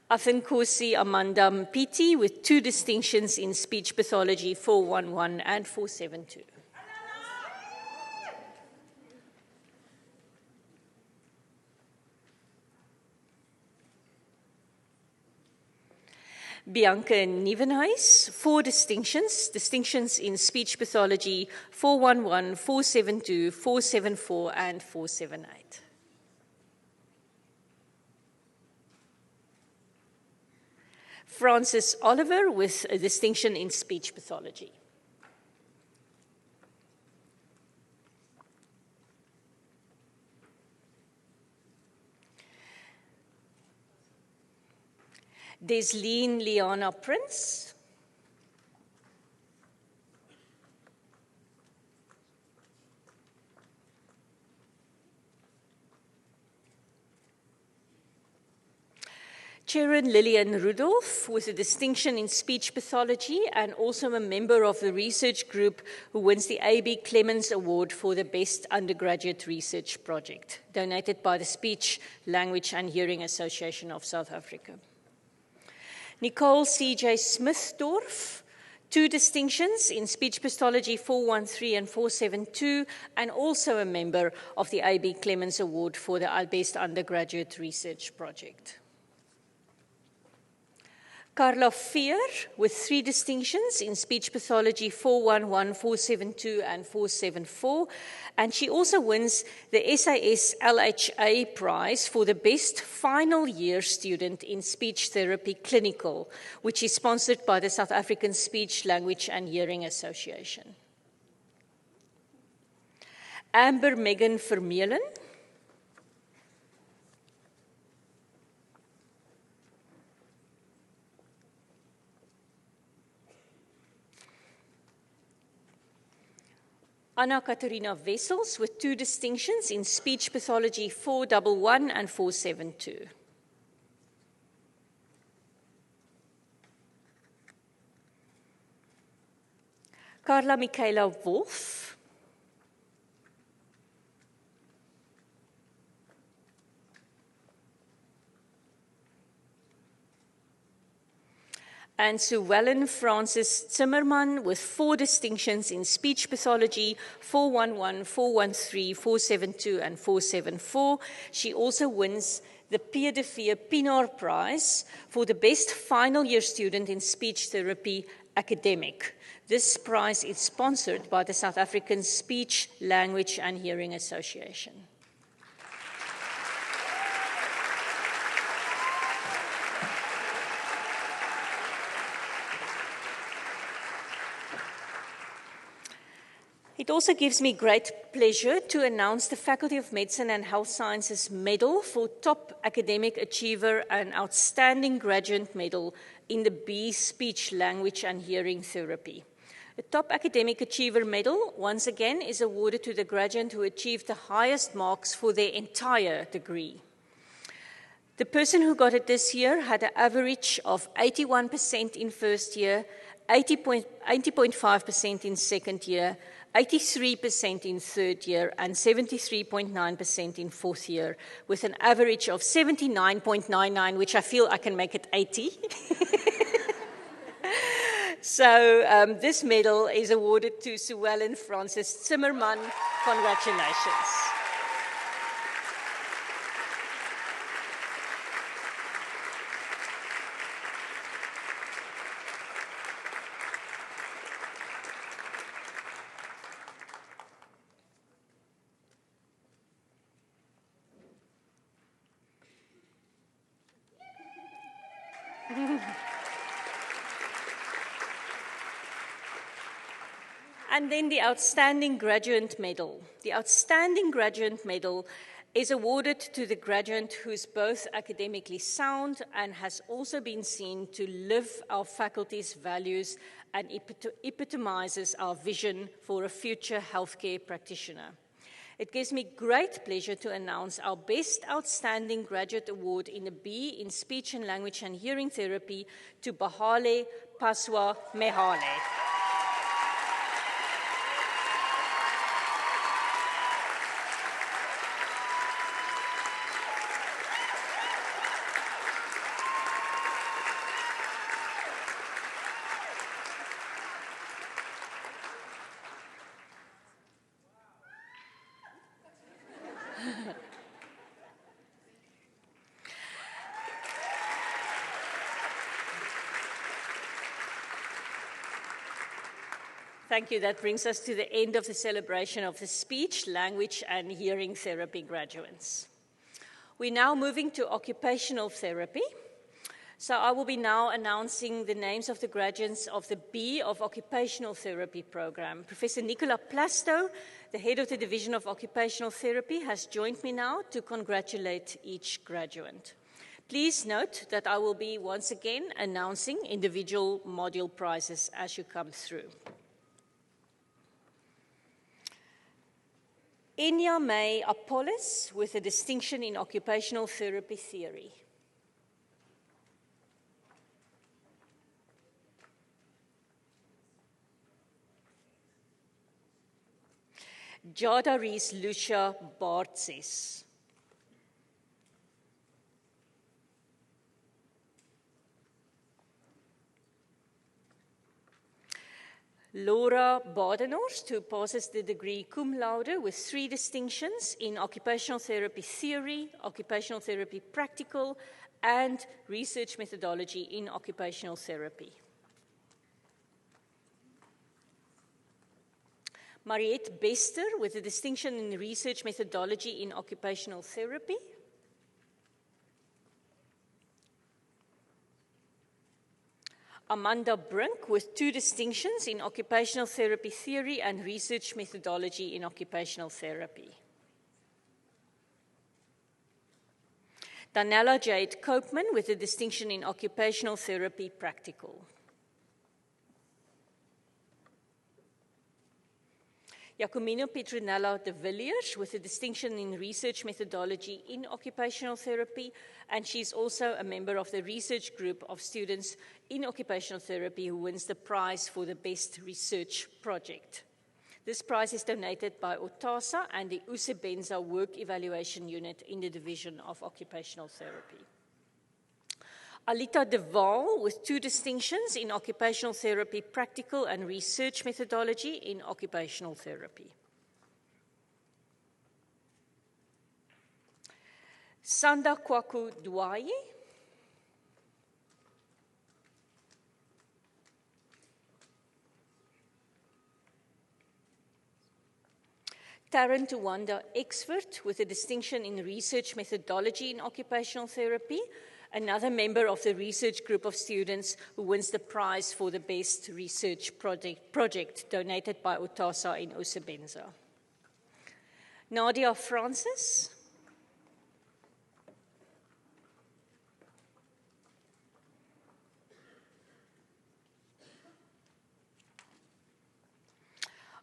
Afinkosi Amanda Mpiti, with 2 distinctions in speech pathology 411 and 472. Bianca Nieuwenhuis, 4 distinctions in speech pathology 411, 472, 474, and 478. Francis Oliver, with a distinction in speech pathology. Desleen Liana Prince. Sharon Lillian Rudolph with a distinction in speech pathology and also a member of the research group who wins the A.B. Clemens Award for the Best Undergraduate Research Project, donated by the Speech, Language and Hearing Association of South Africa. Nicole C.J. Smithdorf, 2 distinctions in speech pathology 413 and 472, and also a member of the A.B. Clemens Award for the Best Undergraduate Research Project. Carla Veer with 3 distinctions in speech pathology 411, 472 and 474, and she also wins the SAS LHA prize for the best final year student in speech therapy clinical, which is sponsored by the South African Speech, Language and Hearing Association. Amber Megan Vermeulen. Anna Katarina Wessels with 2 distinctions in speech pathology 411 and 472. Carla Michaela Wolf. And Suellen Francis Zimmerman with 4 distinctions in speech pathology, 411, 413, 472, and 474. She also wins the Pierre de Veer Pinaar Prize for the best final year student in speech therapy academic. This prize is sponsored by the South African Speech, Language and Hearing Association. It also gives me great pleasure to announce the Faculty of Medicine and Health Sciences Medal for Top Academic Achiever and Outstanding Graduate Medal in the B Speech, Language and Hearing Therapy. The Top Academic Achiever Medal, once again, is awarded to the graduate who achieved the highest marks for their entire degree. The person who got it this year had an average of 81% in first year, 80.5% in second year, 83% in third year, and 73.9% in fourth year, with an average of 79.99, which I feel I can make it 80. So this medal is awarded to Suellen Francis Zimmerman. Congratulations. And then the Outstanding Graduate Medal. The Outstanding Graduate Medal is awarded to the graduate who is both academically sound and has also been seen to live our faculty's values and epitomizes our vision for a future healthcare practitioner. It gives me great pleasure to announce our Best Outstanding Graduate Award in the B in Speech and Language and Hearing Therapy to Bahale Paswa Mehale. Thank you. That brings us to the end of the celebration of the Speech, Language and Hearing Therapy graduates. We're now moving to occupational therapy. So I will be now announcing the names of the graduates of the B of Occupational Therapy program. Professor Nicola Plasto, the head of the Division of Occupational Therapy, has joined me now to congratulate each graduate. Please note that I will be once again announcing individual module prizes as you come through. Enya May Apollos with a distinction in occupational therapy theory. Jada Rees Lucia Bartses. Laura Badenhorst, who passes the degree cum laude with 3 distinctions in occupational therapy theory, occupational therapy practical, and research methodology in occupational therapy. Mariette Bester with a distinction in research methodology in occupational therapy. Amanda Brink with 2 distinctions in occupational therapy theory and research methodology in occupational therapy. Danella Jade Koopman with a distinction in occupational therapy practical. Jacomino Petronella de Villiers with a distinction in research methodology in occupational therapy, and she's also a member of the research group of students in occupational therapy who wins the prize for the best research project. This prize is donated by OTASA and the Usebenza Work Evaluation Unit in the Division of Occupational Therapy. Alita de Waal with 2 distinctions in occupational therapy practical and research methodology in occupational therapy. Sanda Kwaku Dwaye. Taryn Tuwanda Exford with a distinction in research methodology in occupational therapy, another member of the research group of students who wins the prize for the best research project donated by OTASA in Usebenza. Nadia Francis.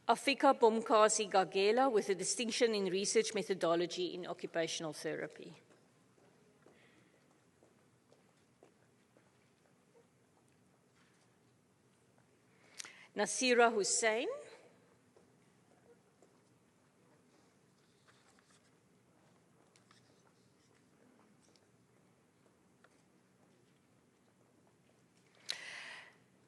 Afika Bomkasi Gagela with a distinction in research methodology in occupational therapy. Nasira Hussain.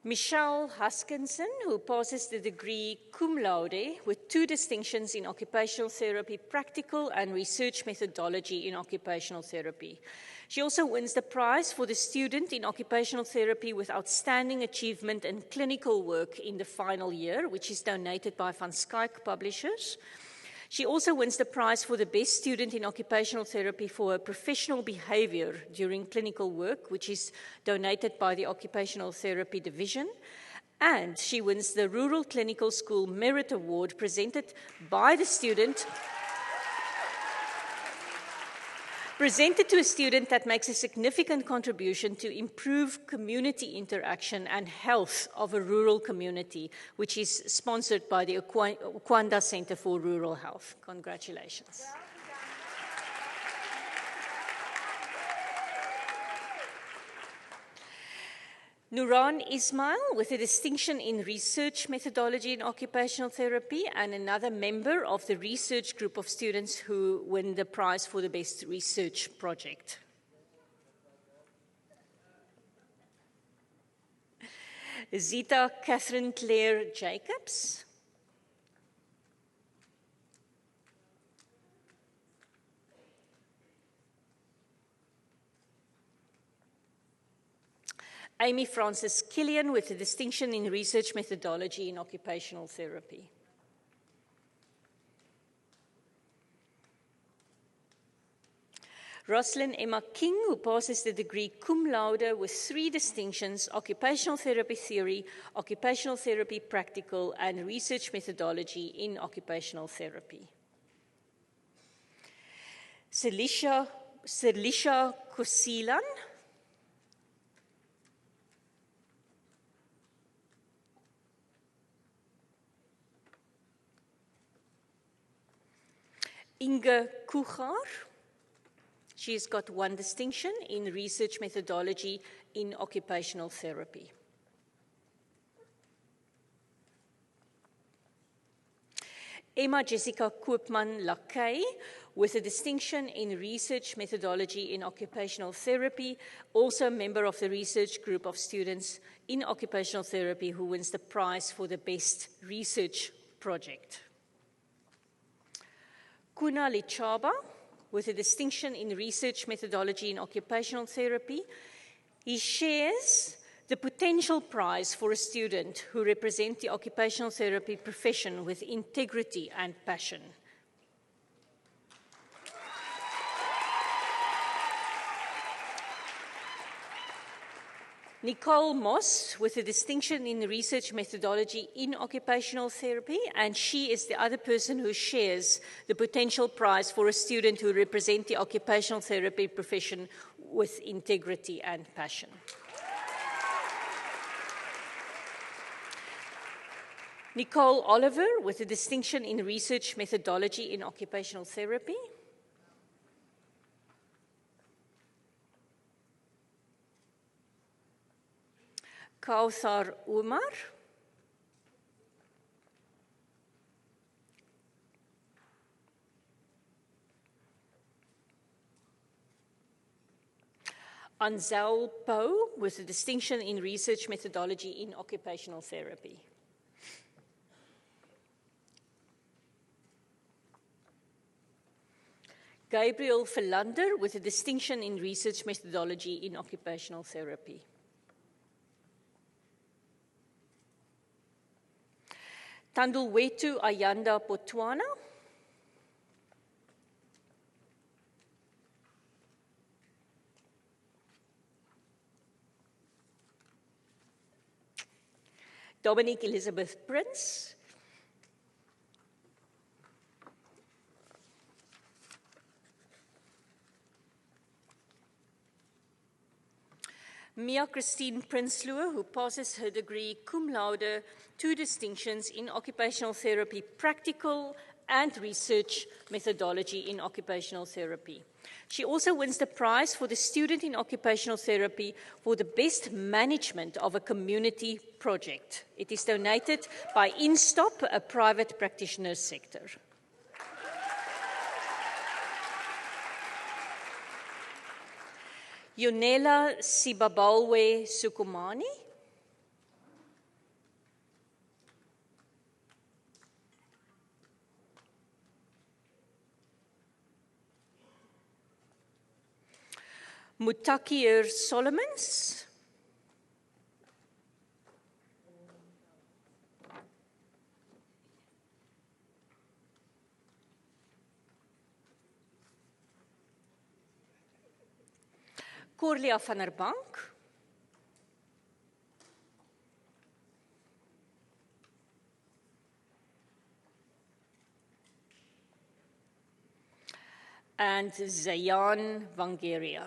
Michelle Huskinson, who passes the degree cum laude with 2 distinctions in occupational therapy practical and research methodology in occupational therapy. She also wins the prize for the student in occupational therapy with outstanding achievement in clinical work in the final year, which is donated by Van Skyke Publishers. She also wins the prize for the best student in occupational therapy for her professional behavior during clinical work, which is donated by the Occupational Therapy Division. And she wins the Rural Clinical School Merit Award presented by the student. Presented to a student that makes a significant contribution to improve community interaction and health of a rural community, which is sponsored by the Ukwanda Center for Rural Health. Congratulations. Nuran Ismail with a distinction in research methodology in occupational therapy and another member of the research group of students who win the prize for the best research project. Zita Catherine Claire Jacobs. Amy Frances Killian with a distinction in research methodology in occupational therapy. Roslyn Emma King, who passes the degree cum laude with 3 distinctions, occupational therapy theory, occupational therapy practical, and research methodology in occupational therapy. Celicia Serlisha Kosilan. Inge Kugar. She's got 1 distinction in research methodology in occupational therapy. Emma Jessica Koopman-Lakay with a distinction in research methodology in occupational therapy, also a member of the research group of students in occupational therapy who wins the prize for the best research project. Kuna Lichaba with a distinction in research methodology in occupational therapy. He shares the potential prize for a student who represents the occupational therapy profession with integrity and passion. Nicole Moss with a distinction in research methodology in occupational therapy, and she is the other person who shares the potential prize for a student who represents the occupational therapy profession with integrity and passion. Nicole Oliver with a distinction in research methodology in occupational therapy. Kauthar Umar. Anzel Poe with a distinction in research methodology in occupational therapy. Gabriel Verlander with a distinction in research methodology in occupational therapy. Tandulwetu Ayanda Potwana. Dominique Elizabeth Prince. Mia Christine Prinsloo, who passes her degree cum laude, 2 distinctions in occupational therapy, practical and research methodology in occupational therapy. She also wins the prize for the student in occupational therapy for the best management of a community project. It is donated by InStop, a private practitioner sector. Yonela Sibabalwe Sukumani. Mutakir Solomons. Corlia van der Bank. And Zayan Vangeria.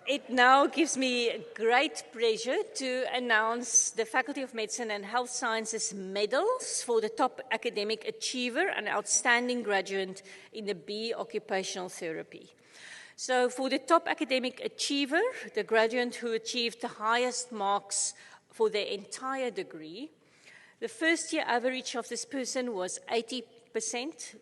It now gives me great pleasure to announce the Faculty of Medicine and Health Sciences medals for the top academic achiever and outstanding graduate in the B occupational therapy. So for the top academic achiever, the graduate who achieved the highest marks for their entire degree, the first year average of this person was 80%,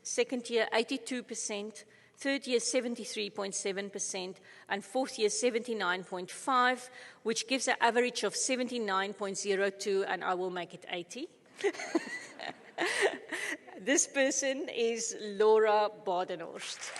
second year 82%, third year 73.7%, and fourth year 79.5%, which gives an average of 79.02, and I will make it 80. This person is Laura Badenhorst.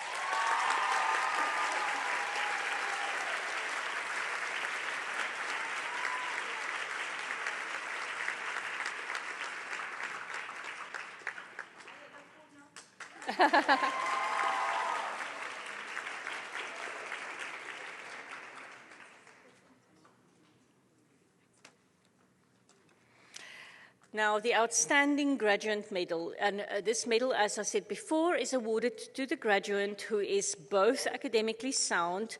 Now, the Outstanding Graduate Medal, and this medal, as I said before, is awarded to the graduate who is both academically sound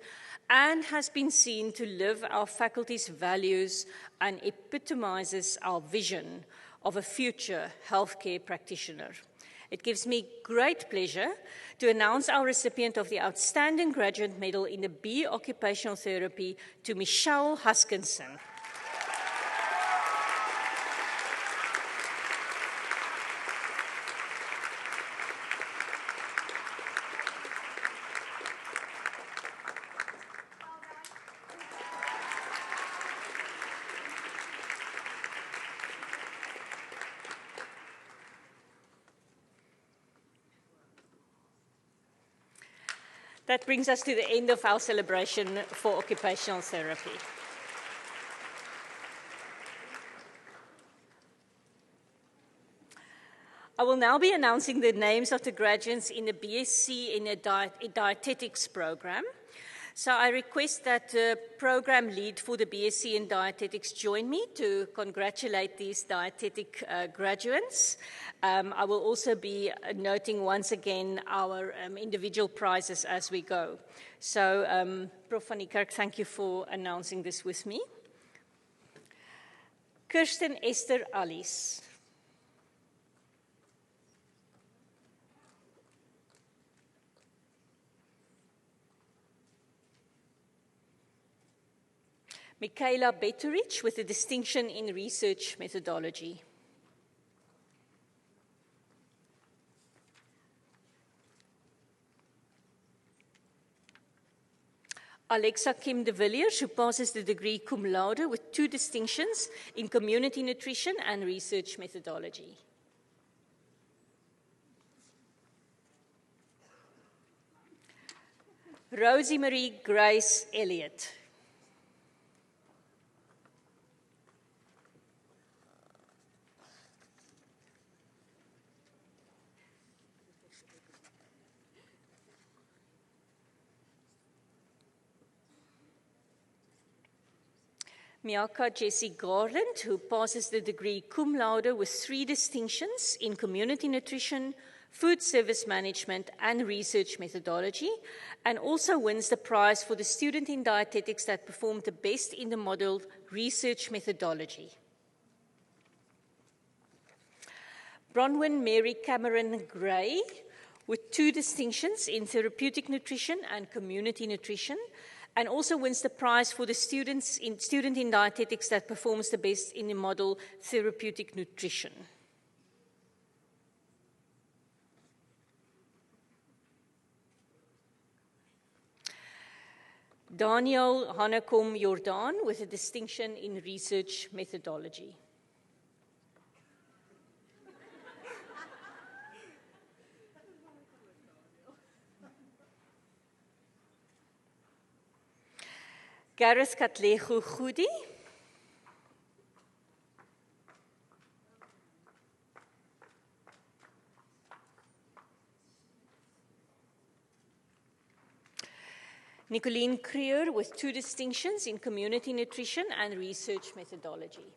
and has been seen to live our faculty's values and epitomizes our vision of a future healthcare practitioner. It gives me great pleasure to announce our recipient of the Outstanding Graduate Medal in the B Occupational Therapy to Michelle Huskinson. That brings us to the end of our celebration for occupational therapy. I will now be announcing the names of the graduates in the BSc in a dietetics program. So I request that the program lead for the BSc in dietetics join me to congratulate these dietetic graduates. I will also be noting once again our individual prizes as we go. So, Prof. van die Kerk, thank you for announcing this with me. Kirsten Esther Alice. Michaela Betterich with a distinction in research methodology. Alexa Kim de Villiers, who passes the degree cum laude with 2 distinctions in community nutrition and research methodology. Rosie Marie Grace Elliott. Miaka Jessie Garland, who passes the degree cum laude with 3 distinctions in community nutrition, food service management, and research methodology, and also wins the prize for the student in dietetics that performed the best in the model research methodology. Bronwyn Mary Cameron Gray, with 2 distinctions in therapeutic nutrition and community nutrition, and also wins the prize for the student in dietetics that performs the best in the model therapeutic nutrition. Daniel Hanekom Jordan with a distinction in research methodology. Gareth Katlego Goody. Nicolene Creer with 2 distinctions in community nutrition and research methodology.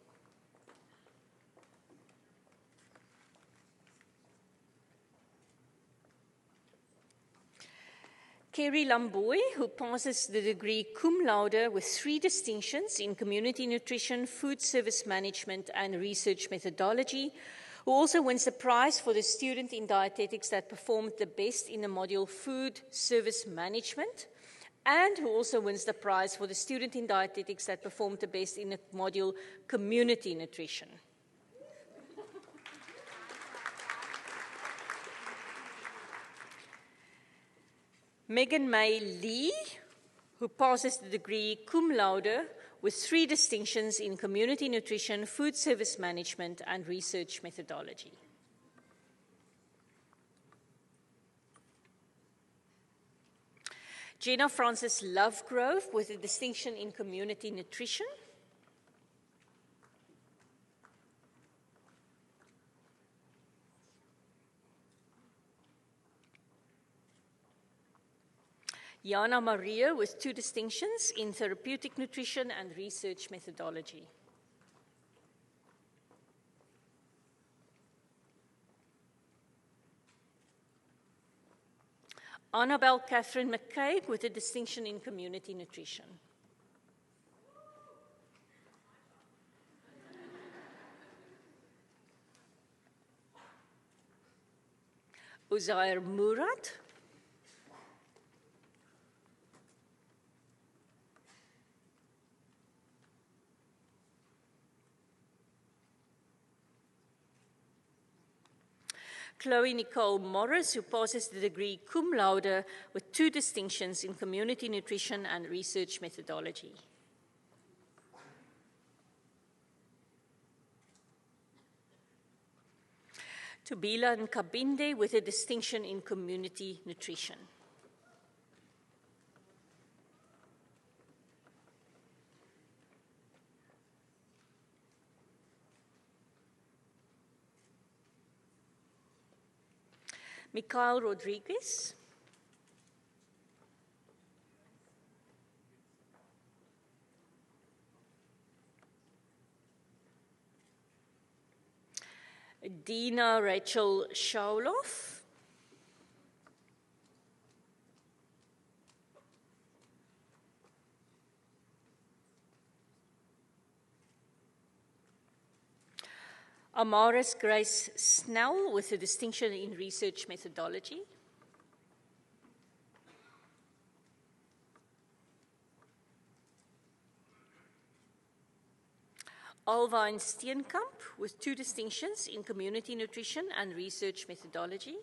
Kerry Lamboy, who passes the degree cum laude with 3 distinctions in community nutrition, food service management, and research methodology, who also wins the prize for the student in dietetics that performed the best in the module food service management, and who also wins the prize for the student in dietetics that performed the best in the module community nutrition. Megan May Lee, who passes the degree cum laude with 3 distinctions in community nutrition, food service management, and research methodology. Jenna Francis Lovegrove with a distinction in community nutrition. Jana Maria with 2 distinctions in therapeutic nutrition and research methodology. Annabelle Catherine McCabe with a distinction in community nutrition. Uzair Murad. Chloe Nicole Morris, who passes the degree cum laude with 2 distinctions in community nutrition and research methodology. Tubila Nkabinde with a distinction in community nutrition. Mikhail Rodriguez. Dina Rachel Shauloff. Amaris Grace Snell with a distinction in research methodology. Alwyn Steenkamp with 2 distinctions in community nutrition and research methodology.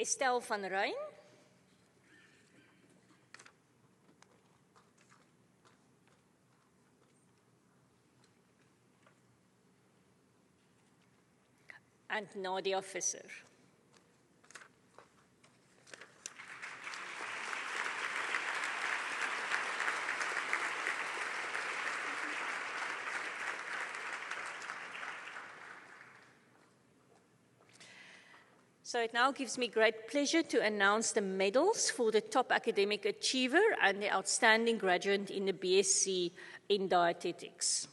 Estelle van Rijn. And Nadia Visser. So it now gives me great pleasure to announce the medals for the top academic achiever and the outstanding graduate in the BSc in dietetics.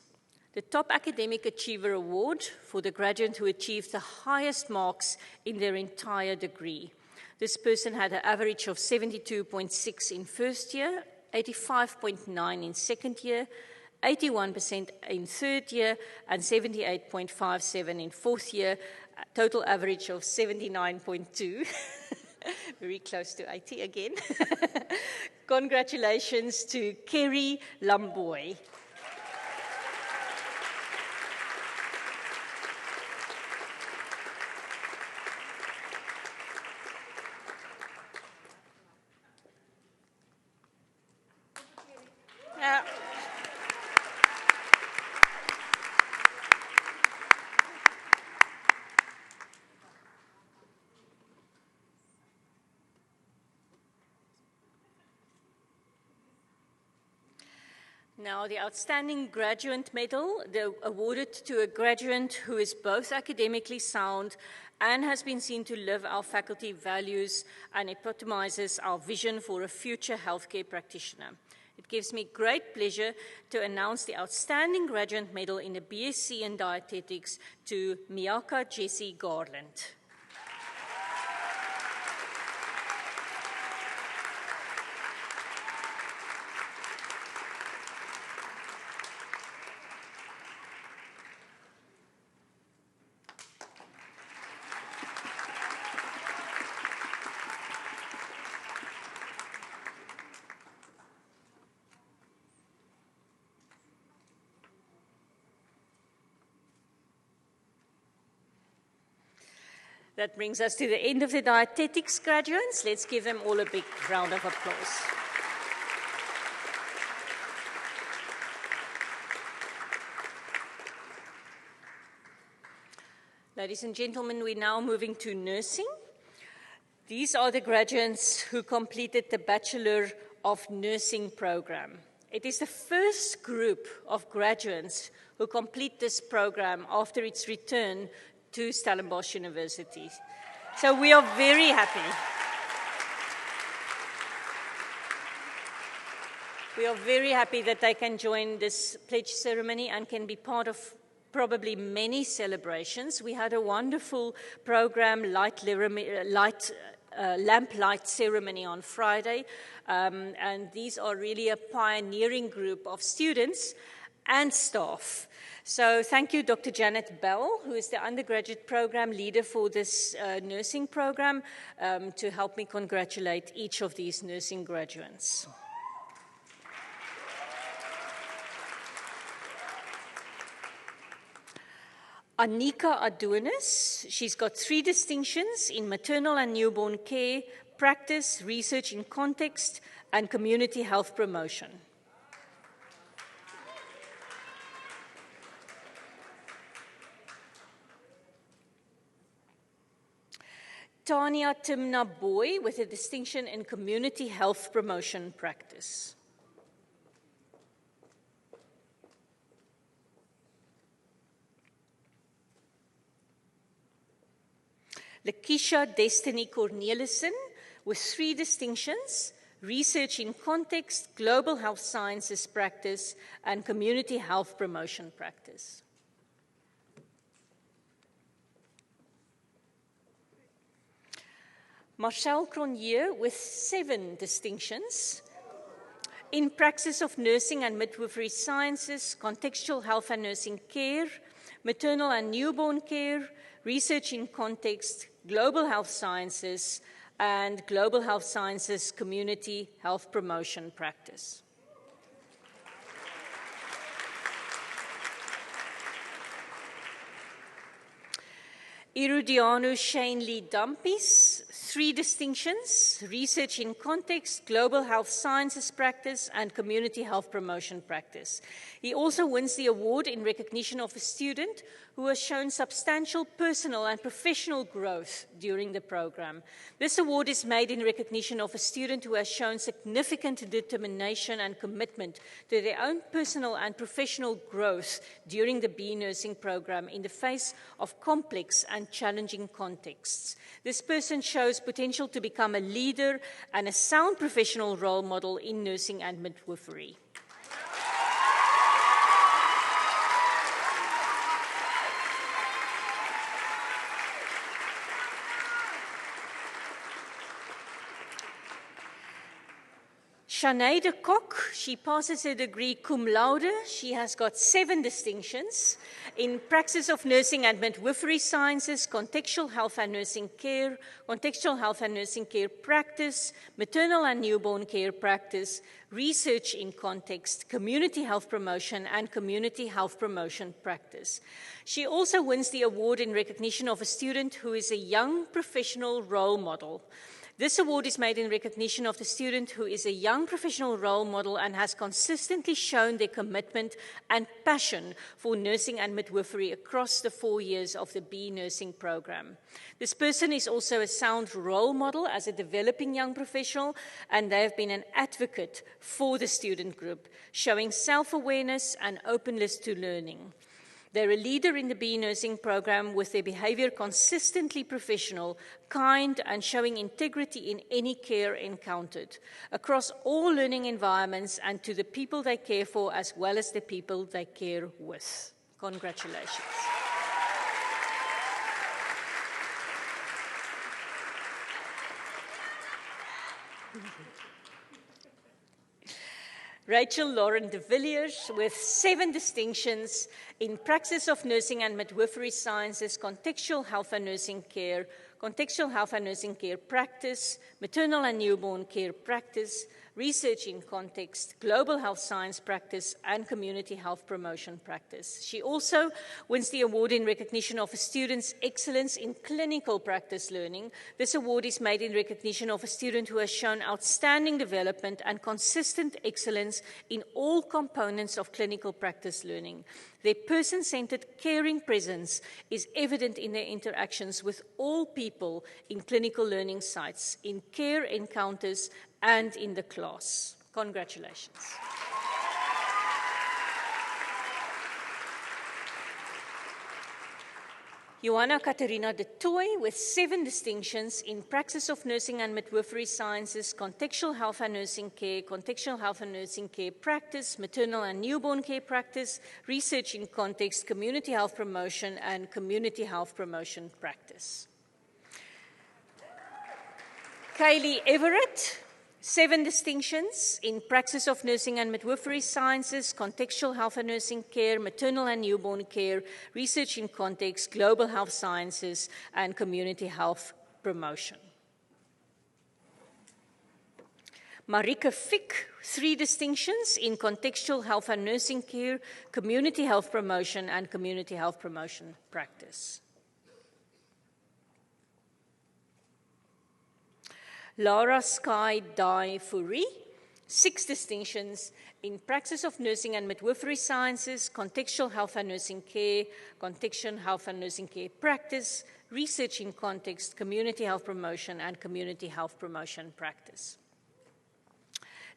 The top academic achiever award for the graduate who achieved the highest marks in their entire degree. This person had an average of 72.6 in first year, 85.9 in second year, 81% in third year, and 78.57 in fourth year, total average of 79.2. Very close to 80 again. Congratulations to Kerry Lamboy. Now, the Outstanding Graduate Medal, awarded to a graduate who is both academically sound and has been seen to live our faculty values and epitomizes our vision for a future healthcare practitioner. It gives me great pleasure to announce the Outstanding Graduate Medal in the BSc in Dietetics to Miyaka Jessie Garland. That brings us to the end of the dietetics graduates. Let's give them all a big round of applause. Ladies and gentlemen, we're now moving to nursing. These are the graduates who completed the Bachelor of Nursing program. It is the first group of graduates who complete this program after its return to Stellenbosch University. So we are very happy. We are very happy that they can join this pledge ceremony and can be part of probably many celebrations. We had a wonderful program, lamplight ceremony on Friday, and these are really a pioneering group of students and staff. So thank you, Dr. Janet Bell, who is the undergraduate program leader for this nursing program, to help me congratulate each of these nursing graduates. Anika Adonis, she's got 3 distinctions in maternal and newborn care, practice, research in context, and community health promotion. Tanya Timna Boy with a distinction in community health promotion practice. Lakeisha Destiny Cornelissen with 3 distinctions, research in context, global health sciences practice, and community health promotion practice. Marcel Cronje with 7 distinctions, in praxis of nursing and midwifery sciences, contextual health and nursing care, maternal and newborn care, research in context, global health sciences, and global health sciences community health promotion practice. Irudiano Shane Lee Dumpies, 3 distinctions, research in context, global health sciences practice, and community health promotion practice. He also wins the award in recognition of a student who has shown substantial personal and professional growth during the program. This award is made in recognition of a student who has shown significant determination and commitment to their own personal and professional growth during the B nursing program in the face of complex and challenging contexts. This person shows potential to become a leader and a sound professional role model in nursing and midwifery. Shanae de Kok, she passes her degree cum laude. She has got 7 distinctions in praxis of nursing and midwifery sciences, contextual health and nursing care, contextual health and nursing care practice, maternal and newborn care practice, research in context, community health promotion, and community health promotion practice. She also wins the award in recognition of a student who is a young professional role model. This award is made in recognition of the student who is a young professional role model and has consistently shown their commitment and passion for nursing and midwifery across the 4 years of the B nursing program. This person is also a sound role model as a developing young professional, and they have been an advocate for the student group, showing self-awareness and openness to learning. They're a leader in the B nursing program with their behavior consistently professional, kind, and showing integrity in any care encountered across all learning environments and to the people they care for as well as the people they care with. Congratulations. Rachel Lauren de Villiers with 7 distinctions in praxis of nursing and midwifery sciences, contextual health and nursing care practice, maternal and newborn care practice, research in context, global health science practice, and community health promotion practice. She also wins the award in recognition of a student's excellence in clinical practice learning. This award is made in recognition of a student who has shown outstanding development and consistent excellence in all components of clinical practice learning. Their person-centered, caring presence is evident in their interactions with all people in clinical learning sites, in care encounters, and in the class. Congratulations. Johanna Katarina de Toey with 7 distinctions in Praxis of Nursing and Midwifery Sciences, Contextual Health and Nursing Care, Contextual Health and Nursing Care Practice, Maternal and Newborn Care Practice, Research in Context, Community Health Promotion, and Community Health Promotion Practice. Kaylee Everett, 7 distinctions in Praxis of Nursing and Midwifery Sciences, Contextual Health and Nursing Care, Maternal and Newborn Care, Research in Context, Global Health Sciences, and Community Health Promotion. Marika Fick, 3 distinctions in Contextual Health and Nursing Care, Community Health Promotion, and Community Health Promotion Practice. Lara Sky Dai Fourie, 6 distinctions in Praxis of Nursing and Midwifery Sciences, Contextual Health and Nursing Care, Contextual Health and Nursing Care Practice, Research in Context, Community Health Promotion, and Community Health Promotion Practice.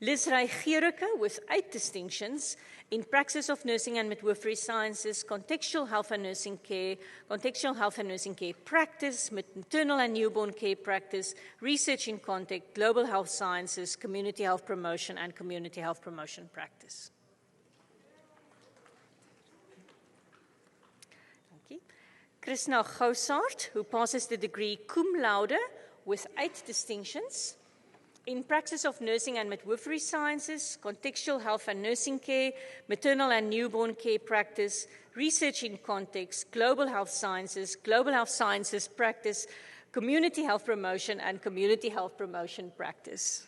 Liz Ray Gericke with 8 distinctions in Praxis of Nursing and Midwifery Sciences, Contextual Health and Nursing Care, Contextual Health and Nursing Care Practice, Maternal and Newborn Care Practice, Research in Context, Global Health Sciences, Community Health Promotion, and Community Health Promotion Practice. Thank you. Krishna Gousaert, who passes the degree cum laude with 8 distinctions in Praxis of Nursing and Midwifery Sciences, Contextual Health and Nursing Care, Maternal and Newborn Care Practice, Research in Context, Global Health Sciences Practice, Community Health Promotion, and Community Health Promotion Practice.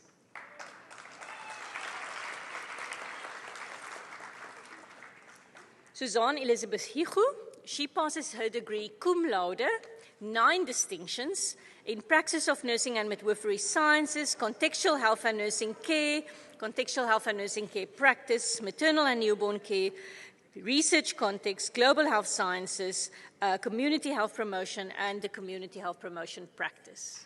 Suzanne Elizabeth Higu, she passes her degree cum laude, 9 distinctions in Praxis of Nursing and Midwifery Sciences, Contextual Health and Nursing Care, Contextual Health and Nursing Care Practice, Maternal and Newborn Care, Research Context, Global Health Sciences, Community Health Promotion, and the Community Health Promotion Practice.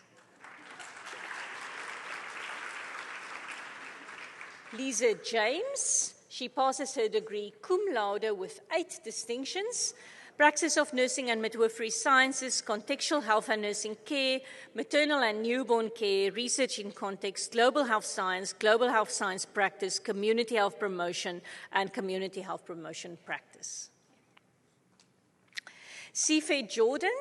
Lisa James, she passes her degree cum laude with 8 distinctions. Praxis of Nursing and Midwifery Sciences, Contextual Health and Nursing Care, Maternal and Newborn Care, Research in Context, Global Health Science Practice, Community Health Promotion, and Community Health Promotion Practice. Sife Jordan,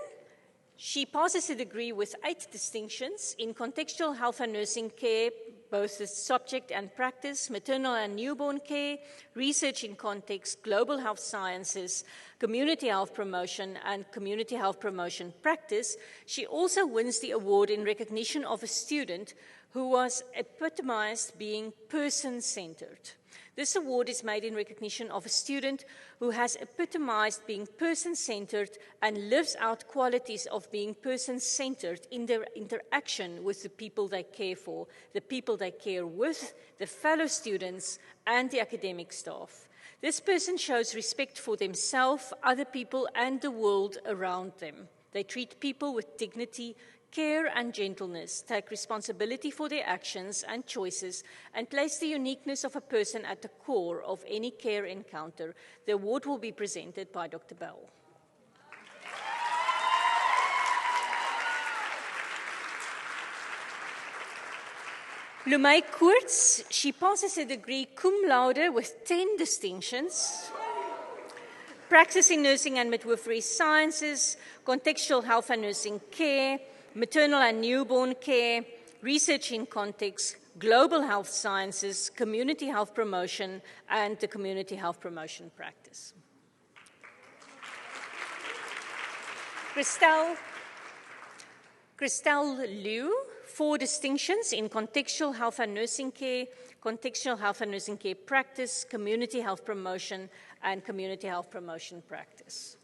she passes a degree with 8 distinctions in Contextual Health and Nursing Care, both the subject and practice, Maternal and Newborn Care, Research in Context, Global Health Sciences, Community Health Promotion, and Community Health Promotion Practice. She also wins the award in recognition of a student who was epitomized being person-centered. This award is made in recognition of a student who has epitomized being person-centered and lives out qualities of being person-centered in their interaction with the people they care for, the people they care with, the fellow students, and the academic staff. This person shows respect for themselves, other people, and the world around them. They treat people with dignity, care and gentleness, take responsibility for their actions and choices, and place the uniqueness of a person at the core of any care encounter. The award will be presented by Dr. Bell. Lumei Koorts, she passes a degree cum laude with 10 distinctions. Praxis in Nursing and Midwifery Sciences, Contextual Health and Nursing Care, Maternal and Newborn Care, Research in Context, Global Health Sciences, Community Health Promotion, and the Community Health Promotion Practice. Christelle Liu, 4 distinctions in Contextual Health and Nursing Care, Contextual Health and Nursing Care Practice, Community Health Promotion, and Community Health Promotion Practice.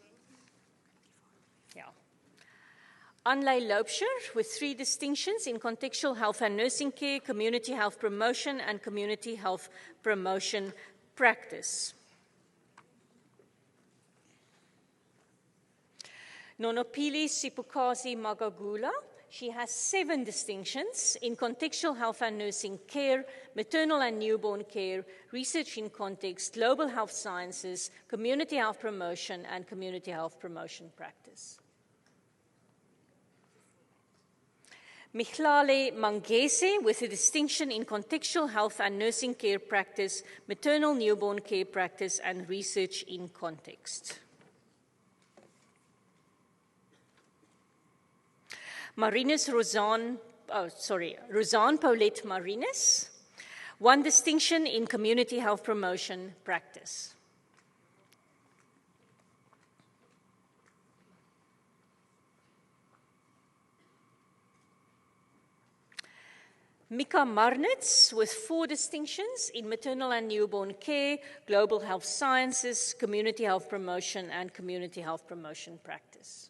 Anlei Loubser with 3 distinctions in Contextual Health and Nursing Care, Community Health Promotion, and Community Health Promotion Practice. Nonopili Sipukazi Magagula, she has 7 distinctions in Contextual Health and Nursing Care, Maternal and Newborn Care, Research in Context, Global Health Sciences, Community Health Promotion, and Community Health Promotion Practice. Michlale Mangese with a distinction in contextual health and nursing care practice, maternal newborn care practice, and research in context. Rosanne Paulette Marinus, one distinction in community health promotion practice. Mika Marnitz with 4 distinctions in maternal and newborn care, global health sciences, community health promotion, and community health promotion practice.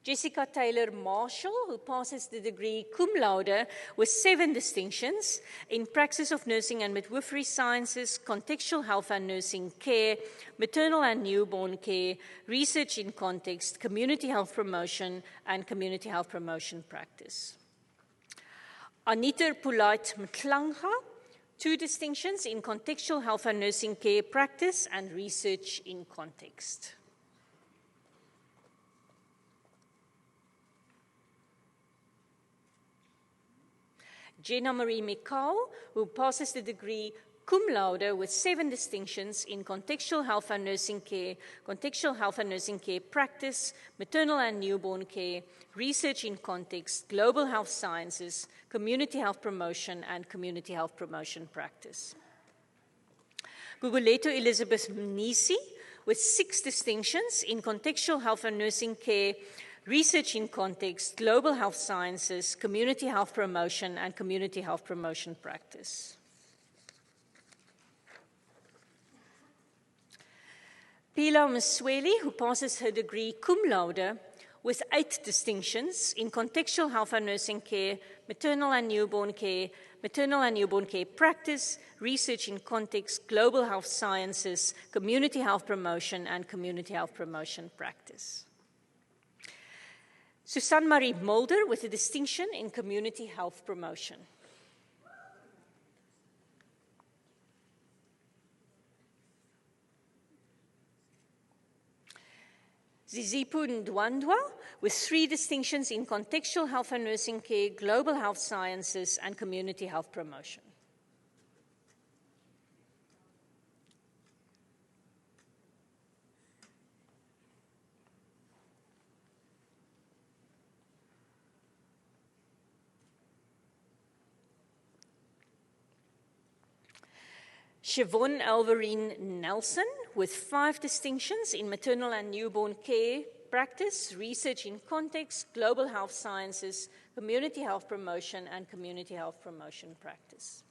Jessica Taylor Marshall, who passes the degree cum laude with 7 distinctions in praxis of nursing and midwifery sciences, contextual health and nursing care, maternal and newborn care, research in context, community health promotion, and community health promotion practice. Anita Pulait Mtlanga, 2 distinctions in contextual health and nursing care practice and research in context. Jenna Marie Mikau, who passes the degree cum laude with 7 distinctions in contextual health and nursing care practice, maternal and newborn care, research in context, global health sciences, community health promotion, and community health promotion practice. Guguletu Elizabeth Mnisi, with 6 distinctions in contextual health and nursing care, research in context, global health sciences, community health promotion, and community health promotion practice. Pila Msweli, who passes her degree cum laude with 8 distinctions in contextual health and nursing care, maternal and newborn care practice, research in context, global health sciences, community health promotion, and community health promotion practice. Susan Marie Mulder with a distinction in community health promotion. Zizipu Ndwandwa with 3 distinctions in contextual health and nursing care, global health sciences, and community health promotion. Siobhan Alvarine Nelson with 5 distinctions in maternal and newborn care practice, research in context, global health sciences, community health promotion, and community health promotion practice.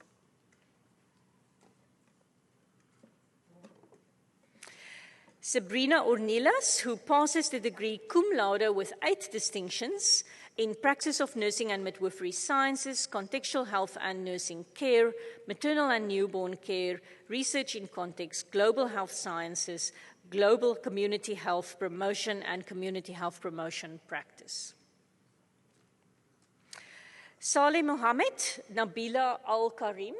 Sabrina Ornelas, who passes the degree cum laude with 8 distinctions in praxis of nursing and midwifery sciences, contextual health and nursing care, maternal and newborn care, research in context, global health sciences, global community health promotion, and community health promotion practice. Saleh Mohammed Nabila Al-Karim,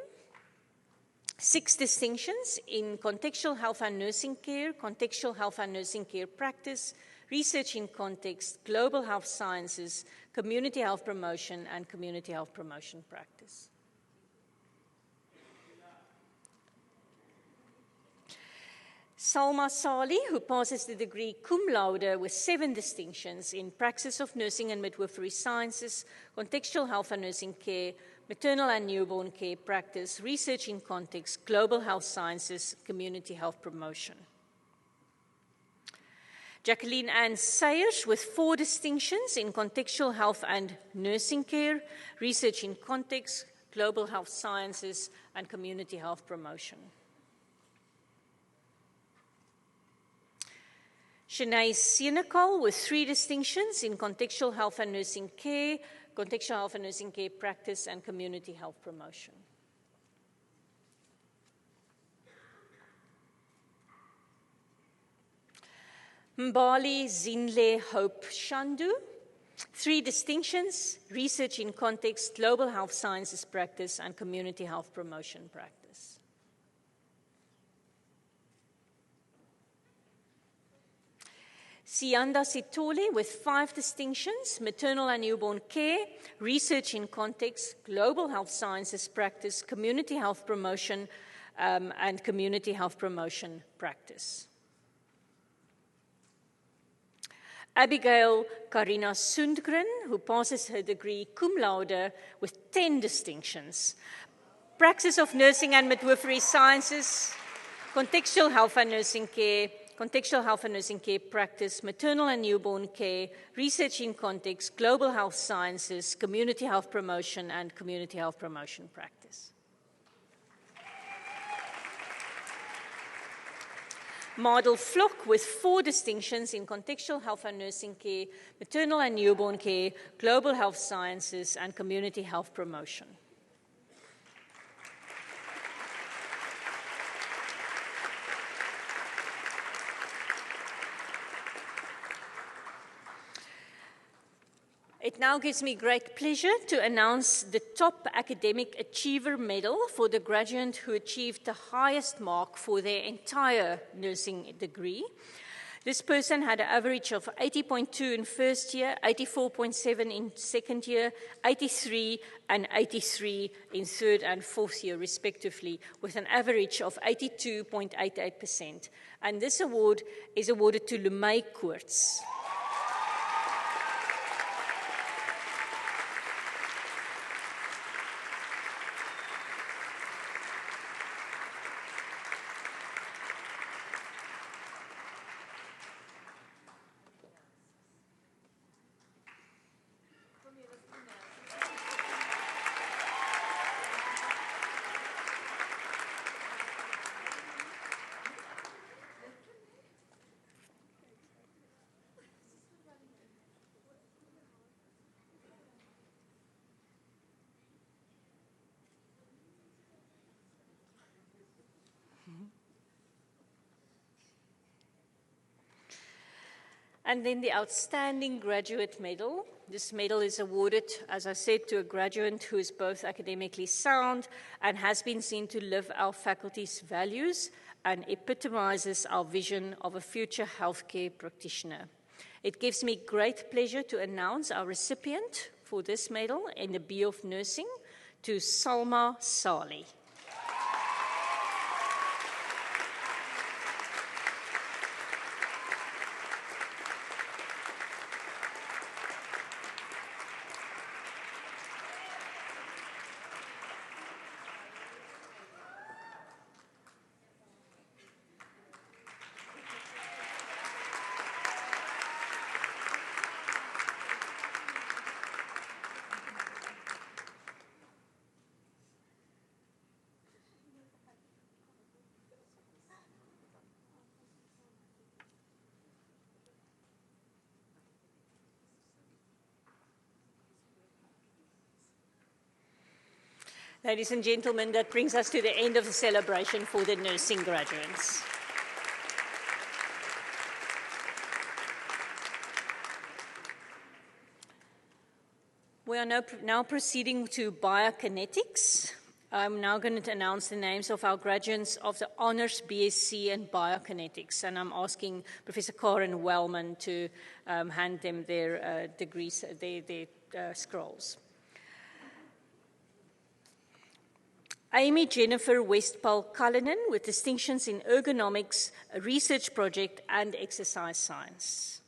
6 distinctions in contextual health and nursing care practice, research in context, global health sciences, community health promotion, and community health promotion practice. Salma Sali, who passes the degree cum laude with 7 distinctions in praxis of nursing and midwifery sciences, contextual health and nursing care, maternal and newborn care practice, research in context, global health sciences, community health promotion. Jacqueline Ann Sayers with 4 distinctions in contextual health and nursing care, research in context, global health sciences, and community health promotion. Shanae Senekal with 3 distinctions in contextual health and nursing care practice, and community health promotion. Mbali Zinle Hope Shandu, 3 distinctions, research in context, global health sciences practice, and community health promotion practice. Sianda Sitole with 5 distinctions: maternal and newborn care, research in context, global health sciences practice, community health promotion, and community health promotion practice. Abigail Karina Sundgren, who passes her degree cum laude with 10 distinctions: Praxis of Nursing and Midwifery Sciences, Contextual Health and Nursing Care, Contextual Health and Nursing Care Practice, Maternal and Newborn Care, Research in Context, Global Health Sciences, Community Health Promotion, and Community Health Promotion Practice. Mardel Vlok with 4 distinctions in Contextual Health and Nursing Care, Maternal and Newborn Care, Global Health Sciences, and Community Health Promotion. It now gives me great pleasure to announce the Top Academic Achiever Medal for the graduate who achieved the highest mark for their entire nursing degree. This person had an average of 80.2 in first year, 84.7 in second year, 83 and 83 in third and fourth year respectively, with an average of 82.88%. And this award is awarded to Lumay Koorts. And then the Outstanding Graduate Medal. This medal is awarded, as I said, to a graduate who is both academically sound and has been seen to live our faculty's values and epitomizes our vision of a future healthcare practitioner. It gives me great pleasure to announce our recipient for this medal in the B of Nursing, to Salma Saleh. Ladies and gentlemen, that brings us to the end of the celebration for the nursing graduates. We are now proceeding to biokinetics. I'm now going to announce the names of our graduates of the Honours BSc in Biokinetics, and I'm asking Professor Karen Wellman to hand them their degrees, their scrolls. Amy Jennifer Westphal Cullinan with distinctions in ergonomics, a research project, and exercise science.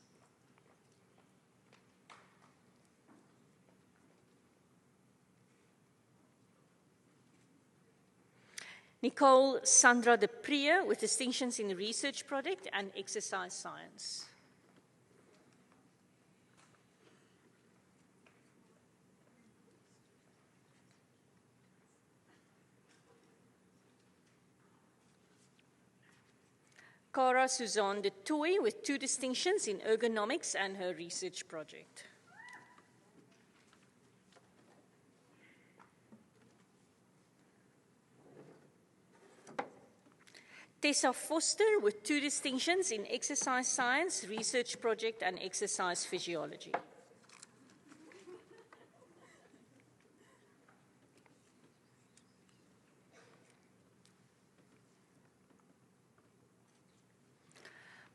Nicole Sandra de Prier with distinctions in research project and exercise science. Cara Suzanne de Toey with 2 distinctions in ergonomics and her research project. Tessa Foster with 2 distinctions in exercise science, research project, and exercise physiology.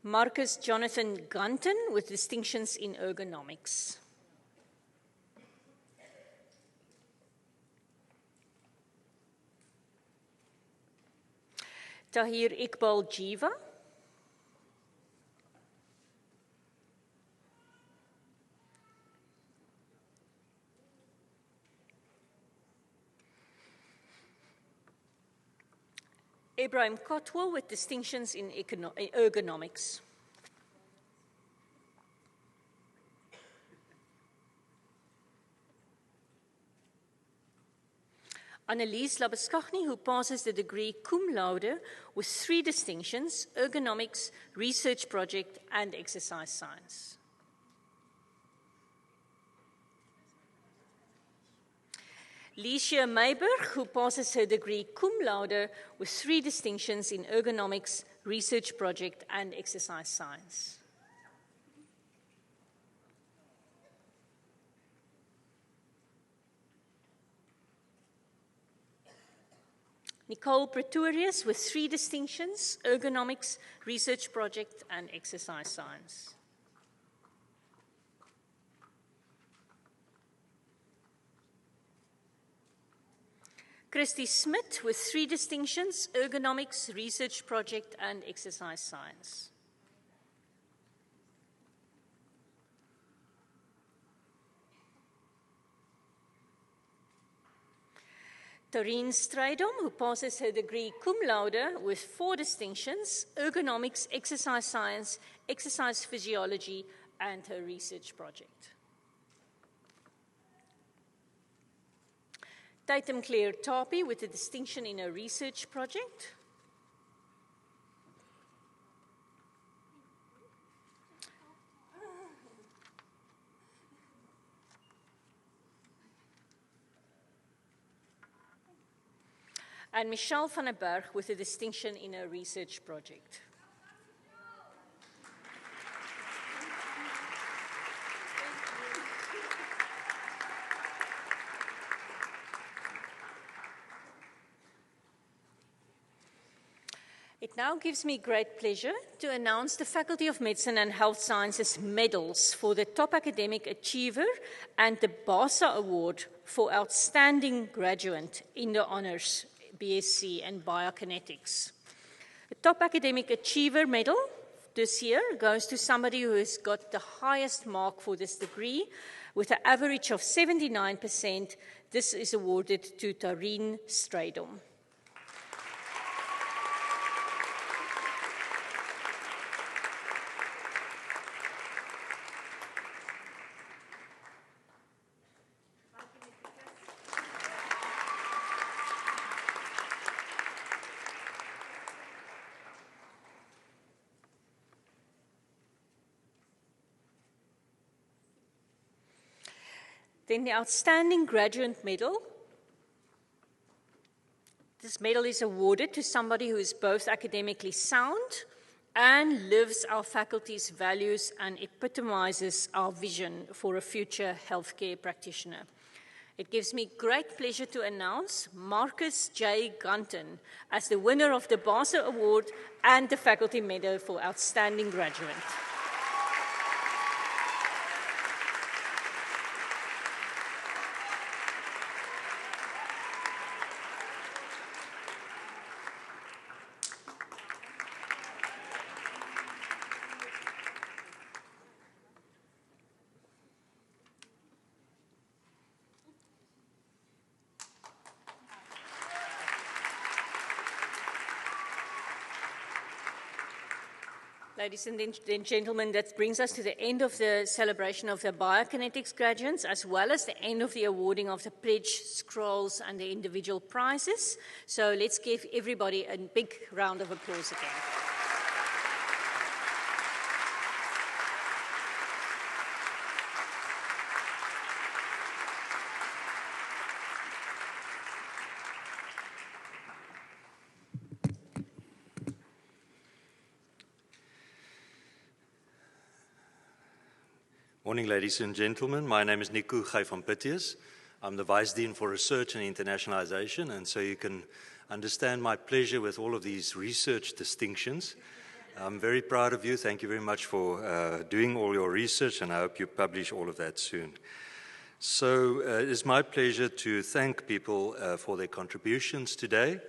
Marcus Jonathan Gunton with distinctions in ergonomics. Tahir Iqbal Jiva. Ibrahim Kotwal with distinctions in ergonomics. Annelies Labuschagne, who passes the degree cum laude with 3 distinctions, ergonomics, research project, and exercise science. Licia Meiberg, who passes her degree cum laude with 3 distinctions in ergonomics, research project, and exercise science. Nicole Pretorius with 3 distinctions, ergonomics, research project, and exercise science. Christy Smith with 3 distinctions, ergonomics, research project, and exercise science. Tareen Strydom, who passes her degree cum laude with 4 distinctions, ergonomics, exercise science, exercise physiology, and her research project. Datum Claire Tapi with a distinction in her research project. And Michelle van der Berg with a distinction in her research project. It now gives me great pleasure to announce the Faculty of Medicine and Health Sciences medals for the Top Academic Achiever and the BASA Award for Outstanding Graduate in the Honours BSc and Biokinetics. The Top Academic Achiever medal this year goes to somebody who has got the highest mark for this degree with an average of 79%. This is awarded to Tareen Strydom. Then the Outstanding Graduate Medal. This medal is awarded to somebody who is both academically sound and lives our faculty's values and epitomizes our vision for a future healthcare practitioner. It gives me great pleasure to announce Marcus J. Gunton as the winner of the BASA Award and the Faculty Medal for Outstanding Graduate. Ladies and gentlemen, that brings us to the end of the celebration of the biokinetics graduates, as well as the end of the awarding of the pledge scrolls and the individual prizes. So let's give everybody a big round of applause again. Morning, ladies and gentlemen. My name is Niku Gai van Pitius. I'm the Vice Dean for Research and Internationalization, and so you can understand my pleasure with all of these research distinctions. I'm very proud of you. Thank you very much for doing all your research, and I hope you publish all of that soon. So it is my pleasure to thank people for their contributions today.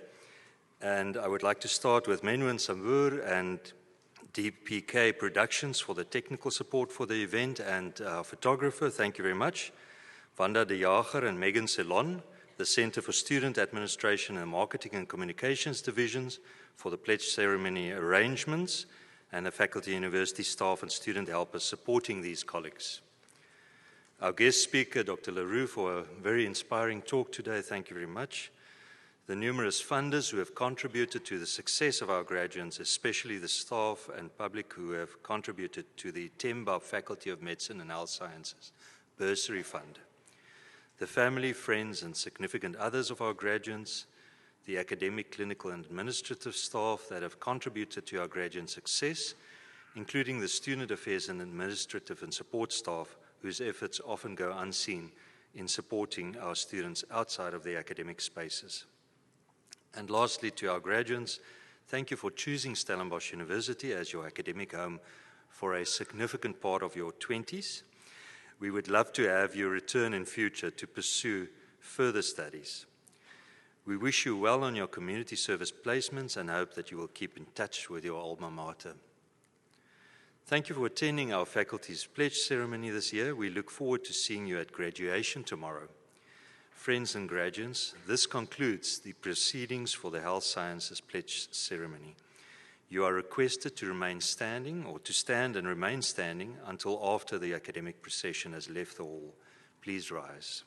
And I would like to start with Menwen Samboer and DPK Productions for the technical support for the event, and our photographer, thank you very much. Wanda de Jager and Megan Celon, the Center for Student Administration and Marketing and Communications Divisions for the pledge ceremony arrangements, and the faculty, university staff and student helpers supporting these colleagues. Our guest speaker, Dr. LaRue, for a very inspiring talk today, thank you very much. The numerous funders who have contributed to the success of our graduates, especially the staff and public who have contributed to the TEMBA Faculty of Medicine and Health Sciences Bursary Fund. The family, friends, and significant others of our graduates, the academic, clinical, and administrative staff that have contributed to our graduate success, including the student affairs and administrative and support staff whose efforts often go unseen in supporting our students outside of their academic spaces. And lastly, to our graduates, thank you for choosing Stellenbosch University as your academic home for a significant part of your 20s. We would love to have you return in future to pursue further studies. We wish you well on your community service placements and hope that you will keep in touch with your alma mater. Thank you for attending our faculty's pledge ceremony this year. We look forward to seeing you at graduation tomorrow. Friends and graduates, this concludes the proceedings for the Health Sciences Pledge Ceremony. You are requested to remain standing or to stand and remain standing until after the academic procession has left the hall. Please rise.